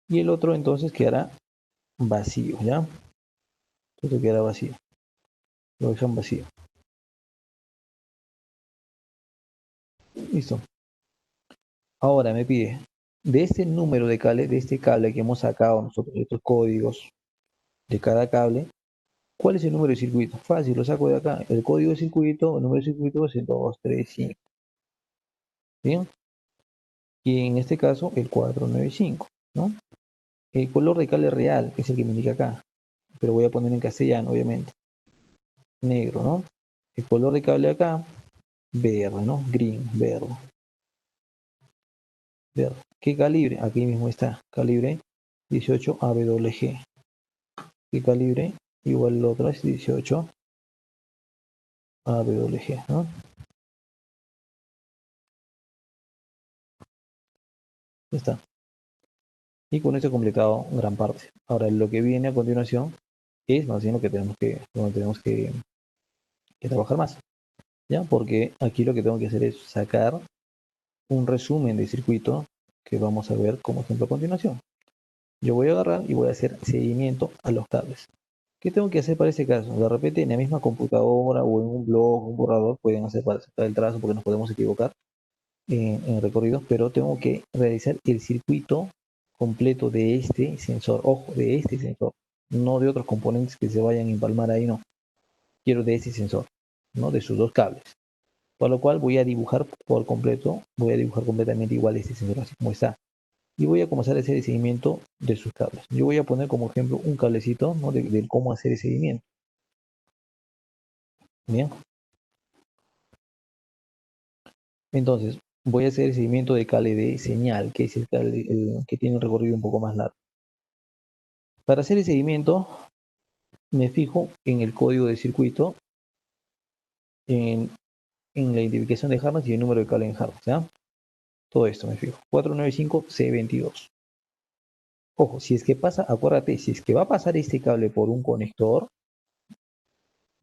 y el otro entonces quedará vacío, ¿ya? Entonces quedará vacío, lo dejan vacío. Listo. Ahora me pide, de este número de cable, de este cable que hemos sacado nosotros, estos códigos de cada cable, ¿cuál es el número de circuito? Fácil, lo saco de acá. El código de circuito, el número de circuito es el 235. ¿Bien? Y en este caso el 495, ¿no? El color de cable real es el que me indica acá, pero voy a poner en castellano, obviamente. Negro, ¿no? El color de cable acá, verde, ¿no? Green, verde, verde. ¿Qué calibre? Aquí mismo está, calibre 18 AWG. ¿Qué calibre? Igual el otro es 18 AWG, ¿no? Ya está. Y con eso he completado gran parte. Ahora, lo que viene a continuación es más bien lo que tenemos que trabajar más, ¿ya? Porque aquí lo que tengo que hacer es sacar un resumen de circuito que vamos a ver como ejemplo a continuación. Yo voy a agarrar y voy a hacer seguimiento a los cables. ¿Qué tengo que hacer para este caso? De repente en la misma computadora o en un blog, un borrador, pueden hacer para sacar el trazo porque nos podemos equivocar en recorridos, pero tengo que realizar el circuito completo de este sensor. Ojo, de este sensor, no de otros componentes que se vayan a empalmar ahí, no. Quiero de este sensor, ¿no? De sus dos cables. Por lo cual voy a dibujar por completo, voy a dibujar completamente igual este sensor, así como está. Y voy a comenzar a hacer el seguimiento de sus cables. Yo voy a poner como ejemplo un cablecito, ¿no? de cómo hacer el seguimiento. Bien, entonces voy a hacer el seguimiento de cable de señal, que es el cable que tiene un recorrido un poco más largo. Para hacer el seguimiento, me fijo en el código de circuito, en, en la identificación de Harness y el número de cable en Harness, ¿ya? Todo esto me fijo. 495C22. Ojo, si es que pasa, acuérdate, si es que va a pasar este cable por un conector,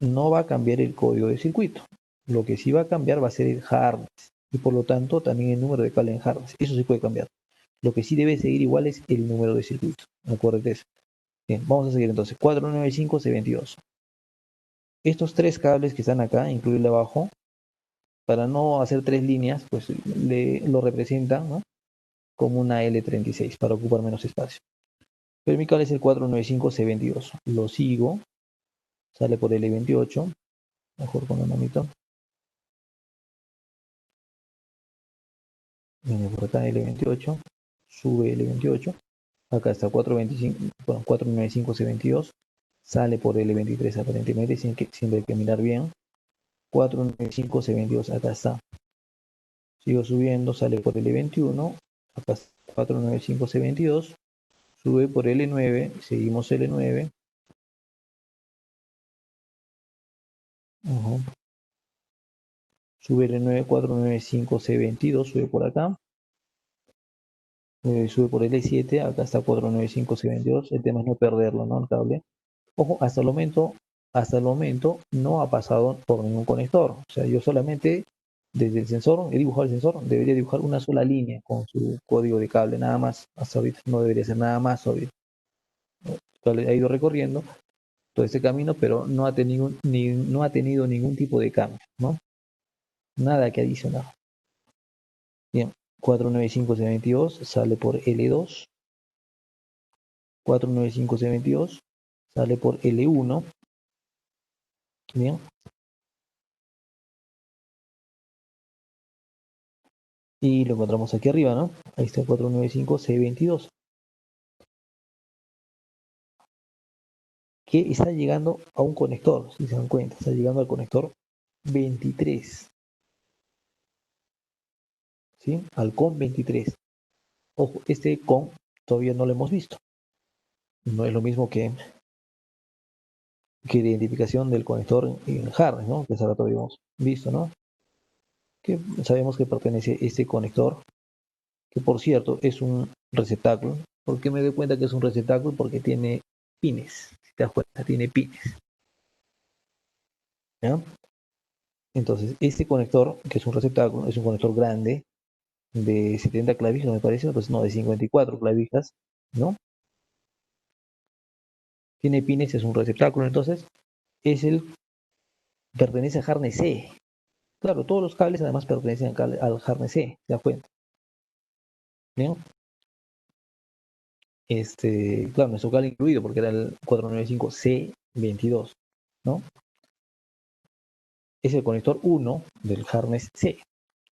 no va a cambiar el código de circuito. Lo que sí va a cambiar va a ser el Harness y por lo tanto también el número de cable en Harness. Eso sí puede cambiar. Lo que sí debe seguir igual es el número de circuito. Acuérdate eso. Bien, vamos a seguir entonces. 495C22. Estos tres cables que están acá, incluirle abajo, para no hacer tres líneas, pues lo representan, ¿no? Como una L36 para ocupar menos espacio. Pero mi cable es el 495C22. Lo sigo, sale por L28, mejor con la manito. Viene por acá L28, sube L28, acá está 425, bueno, 495C22, sale por L23 aparentemente, siempre hay que mirar bien. 495C22, acá está. Sigo subiendo, sale por L21, acá está 495C22, sube por L9, seguimos L9, sube L9, 495C22, sube por acá, sube por L7, acá está 495C22, el tema es no perderlo, ¿no? El cable. Ojo, hasta el momento no ha pasado por ningún conector. O sea, yo solamente desde el sensor, he dibujado el sensor, debería dibujar una sola línea con su código de cable, nada más. Hasta ahorita no debería ser nada más obvio. El cable ha ido recorriendo todo este camino, pero no ha tenido ningún tipo de cambio, ¿no? Nada que adicionar. Bien, 495C22 sale por L2, 495C22 sale por L1, bien, y lo encontramos aquí arriba, ¿no? Ahí está 495C22, que está llegando a un conector, si se dan cuenta, está llegando al conector 23, ¿sí? Al COM 23. Ojo, este COM todavía no lo hemos visto. No es lo mismo que la identificación del conector en Harness, ¿no? Que ahora todavía hemos visto, ¿no? Que sabemos que pertenece a este conector, que por cierto es un receptáculo. ¿Por qué me doy cuenta que es un receptáculo? Porque tiene pines, si te das cuenta, tiene pines, ¿ya? Entonces, este conector, que es un receptáculo, es un conector grande, de 70 clavijas, me parece, pues no, de 54 clavijas, ¿no? Tiene pines, es un receptáculo, entonces pertenece a harness C. Claro, todos los cables además pertenecen al harness C, ¿se da cuenta? ¿Bien? Claro, nuestro cable incluido porque era el 495C22, ¿no? Es el conector 1 del harness C.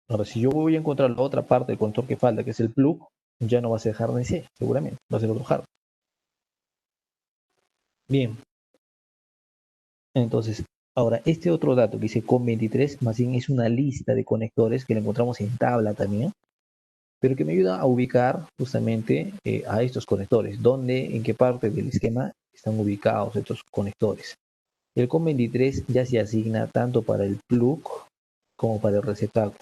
Ahora, si yo voy a encontrar la otra parte del conector que falta, que es el plug, ya no va a ser harness C, seguramente, va a ser otro harness. Bien, entonces, ahora, este otro dato que dice COM23, más bien es una lista de conectores que la encontramos en tabla también, pero que me ayuda a ubicar justamente a estos conectores, dónde, en qué parte del esquema están ubicados estos conectores. El COM23 ya se asigna tanto para el plug como para el receptáculo.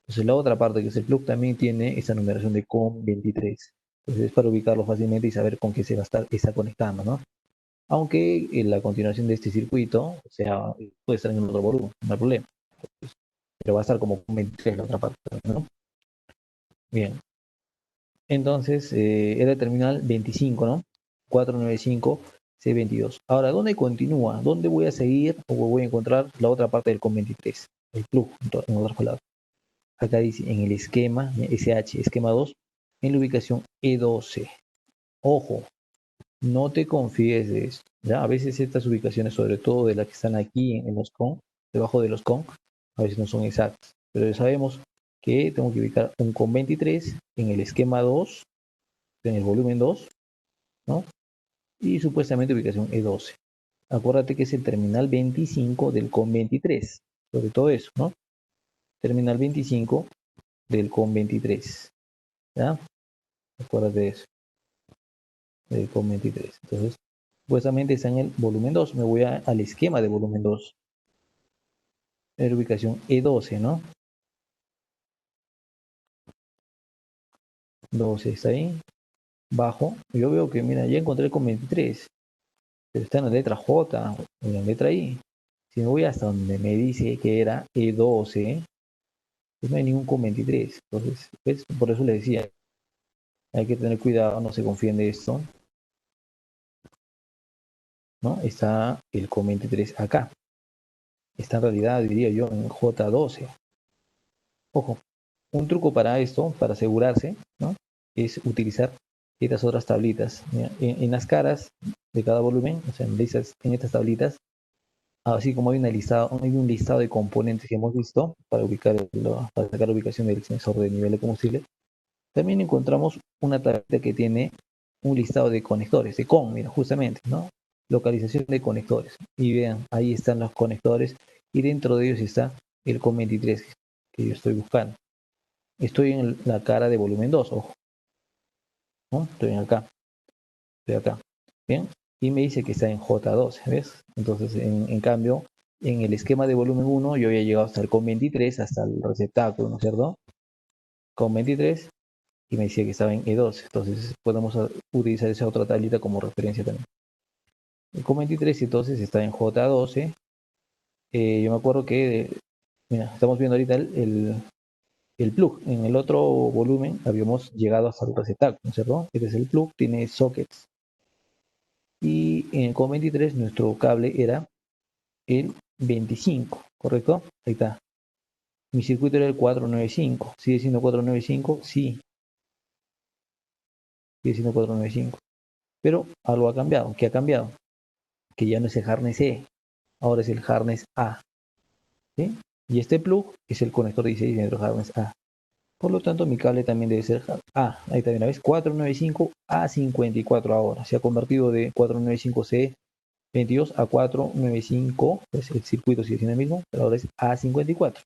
Entonces la otra parte que es el plug también tiene esa numeración de COM23. Entonces es para ubicarlo fácilmente y saber con qué se va a estar conectando, ¿no? Aunque en la continuación de este circuito, o sea, puede estar en otro volumen, no hay problema. Pero va a estar como COM23 la otra parte, ¿no? Bien. Entonces, era el terminal 25, ¿no? 495C22. Ahora, ¿dónde continúa? ¿Dónde voy a seguir o voy a encontrar la otra parte del COM23? El plug, en otras palabras. Acá dice en el esquema, SH, esquema 2, en la ubicación E12. Ojo, no te confíes de esto. ¿Ya? A veces estas ubicaciones, sobre todo de las que están aquí en los CON, debajo de los CON, a veces no son exactas. Pero ya sabemos que tengo que ubicar un CON 23 en el esquema 2, en el volumen 2, ¿no? Y supuestamente ubicación E12. Acuérdate que es el terminal 25 del CON 23. Sobre todo eso, ¿no? Terminal 25 del CON 23. ¿Ya? Acuérdate de eso, del CON 23. Entonces, supuestamente está en el volumen 2. Me voy al esquema de volumen 2. En la ubicación E12, ¿no? 12 está ahí. Bajo. Yo veo que, mira, ya encontré el CON 23. Pero está en la letra J, en la letra I. Si me voy hasta donde me dice que era E12, pues no hay ningún CON 23. Entonces, pues, por eso le decía, hay que tener cuidado, no se confíen de esto, ¿no? Está el CON 23 acá. Está en realidad, diría yo, en J12. Ojo, un truco para esto, para asegurarse, ¿no? Es utilizar estas otras tablitas. En las caras de cada volumen, o sea, en estas tablitas, así como hay un listado de componentes que hemos visto para sacar la ubicación del sensor de nivel de combustible, también encontramos una tablita que tiene un listado de conectores, de CON, mira, justamente, ¿no? Localización de conectores. Y vean, ahí están los conectores y dentro de ellos está el CON 23 que yo estoy buscando. Estoy en la cara de volumen 2, ojo, ¿no? Estoy acá, ¿bien? Y me dice que está en J12, ¿ves? Entonces, en cambio, en el esquema de volumen 1, yo había llegado hasta el CON 23, hasta el receptáculo, ¿no es cierto? CON 23, y me decía que estaba en E12. Entonces podemos utilizar esa otra tablita como referencia también. El COM 23 entonces está en J12. Yo me acuerdo que, mira, estamos viendo ahorita el plug. En el otro volumen habíamos llegado hasta el receptáculo, ¿no es cierto? Este es el plug, tiene sockets. Y en el COM 23 nuestro cable era el 25, ¿correcto? Ahí está. Mi circuito era el 495. ¿Sigue siendo 495? Sí, sigue siendo 495. Pero algo ha cambiado. ¿Qué ha cambiado? Que ya no es el harness E, ahora es el harness A. ¿Sí? Y este plug es el conector 16 dentro del harness A. Por lo tanto, mi cable también debe ser A. Ahí también la ves, 495 a 54 ahora. Se ha convertido de 495C22 a 495, pues el circuito sigue siendo el mismo, pero ahora es A54.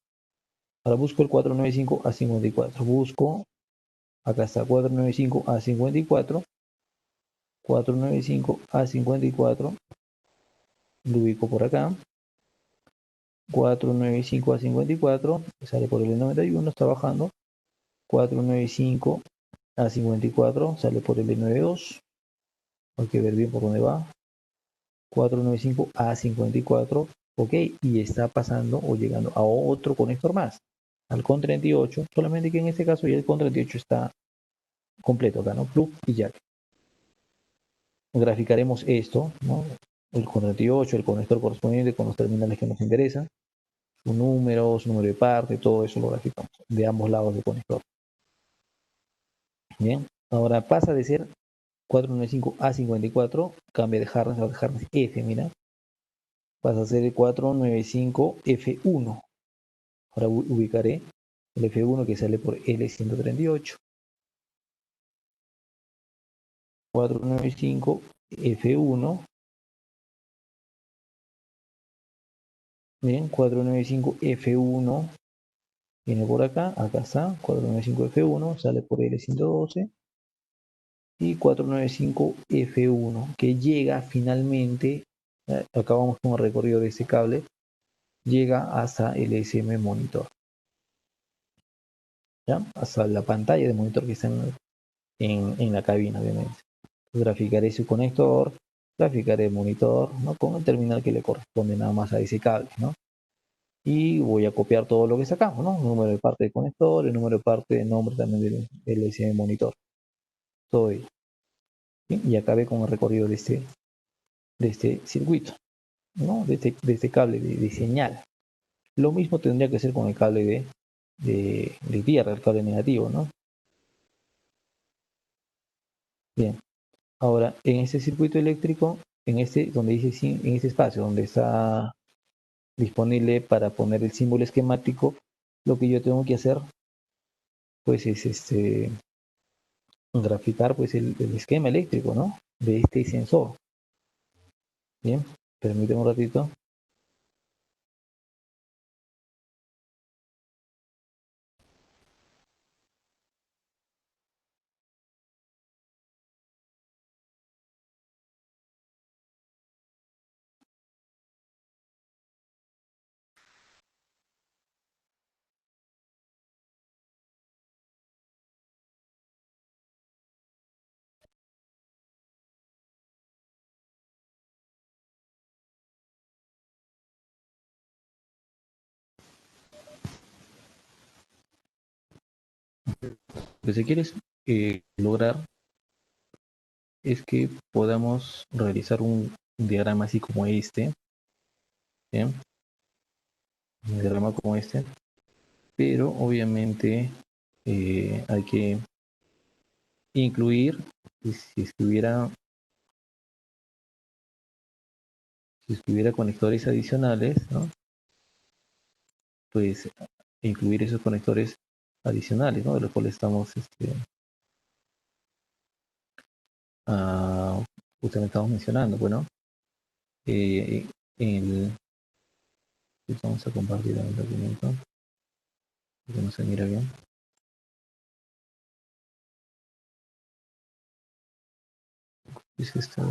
Ahora busco el 495 a 54. Busco, acá está 495 a 54. 495 a 54. Lo ubico por acá. 495 a 54, sale por el 91, está bajando. 495 a 54, sale por el 92. Hay que ver bien por dónde va. 495 a 54, ok, y está pasando o llegando a otro conector más, al con 38, solamente que en este caso ya el con 38 está completo acá, ¿no? Plug y jack. graficaremos esto, ¿no? El 48, el conector correspondiente con los terminales que nos interesan, su número de parte, todo eso lo graficamos de ambos lados del conector. Bien, ahora pasa de ser 495 a 54, cambia de hardness a hardness F, mira, pasa a ser el 495 F1. Ahora ubicaré el F1 que sale por L138. 495 F1. Bien, 495 F1 viene por acá, acá está, 495 F1, sale por L112 y 495 F1 que llega finalmente, acabamos con el recorrido de este cable, llega hasta el SM monitor, ¿ya? Hasta la pantalla de monitor que está en la cabina, obviamente. Graficaré su conector, graficaré el monitor, ¿no? Con el terminal que le corresponde nada más a ese cable, ¿no? Y voy a copiar todo lo que sacamos, ¿no? El número de parte del conector, el número de parte de nombre también del SM monitor, todo ello. ¿Sí? Y acabé con el recorrido de este circuito, ¿no? De este cable de señal. Lo mismo tendría que hacer con el cable de tierra, el cable negativo, ¿no? Bien, ahora en este circuito eléctrico, en este, donde dice, en este espacio donde está disponible para poner el símbolo esquemático, lo que yo tengo que hacer, pues es graficar pues el esquema eléctrico, ¿no? De este sensor. Bien, permíteme un ratito. Lo que se quiere lograr es que podamos realizar un diagrama así como este, ¿bien? Un diagrama como este, pero obviamente hay que incluir, si estuviera conectores adicionales, ¿no? Pues incluir esos conectores adicionales, ¿no? De los cuales estamos ah, justamente estamos mencionando, bueno, el, vamos a compartir el documento, porque no se mira bien. Es que está,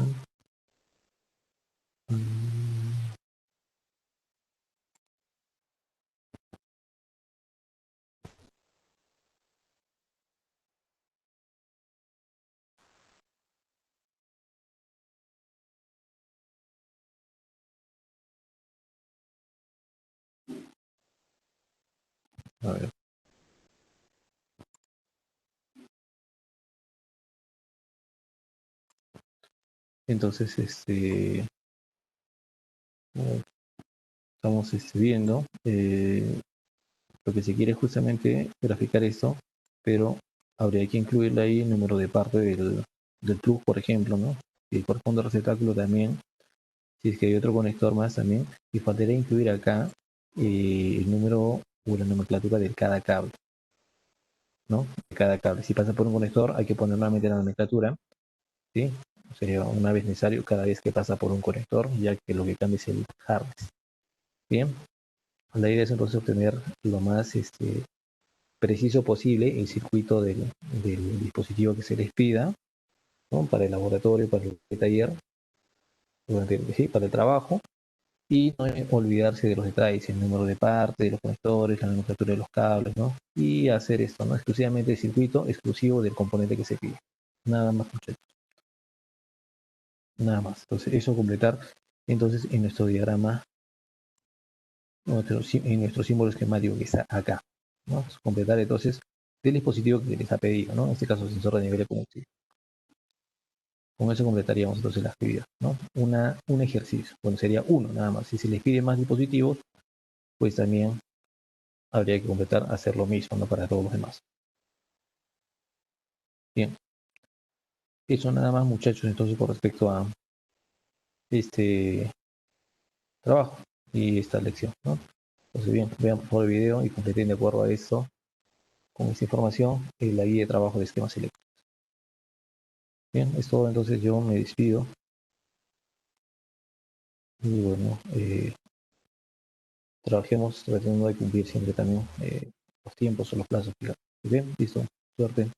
a ver. Entonces, estamos viendo lo que se quiere es justamente graficar esto, pero habría que incluirle ahí el número de parte del plug, por ejemplo, ¿no? Si corresponde al receptáculo también, si es que hay otro conector más también, y faltaría incluir acá el número o la nomenclatura de cada cable, ¿no? De cada cable. Si pasa por un conector, hay que poner nuevamente la nomenclatura, ¿sí? Sería una vez necesario cada vez que pasa por un conector, ya que lo que cambia es el hardness. Bien, la idea es entonces obtener lo más preciso posible el circuito del dispositivo que se les pida, ¿no? Para el laboratorio, para el taller, sí, para el trabajo, y no olvidarse de los detalles, el número de parte, de los conectores, la nomenclatura de los cables, ¿no? Y hacer esto, ¿no? Exclusivamente el circuito exclusivo del componente que se pide. Nada más, muchachos. Nada más. Entonces, eso completar entonces en nuestro diagrama, en nuestro símbolo esquemático que está acá, ¿no? Completar entonces del dispositivo que les ha pedido, ¿no? En este caso, sensor de nivel de combustible. Con eso completaríamos entonces la actividad, ¿no? Un ejercicio, bueno, sería uno nada más. Y si les pide más dispositivos, pues también habría que completar, hacer lo mismo, ¿no? Para todos los demás. Bien, eso nada más, muchachos, entonces con respecto a este trabajo y esta lección, ¿no? Entonces, bien, vean por favor el video y completen de acuerdo a esto, con esta información, la guía de trabajo de esquemas eléctricos. Bien, es todo, entonces yo me despido. Y bueno, trabajemos tratando de cumplir siempre también los tiempos o los plazos fijados. Bien, listo, suerte.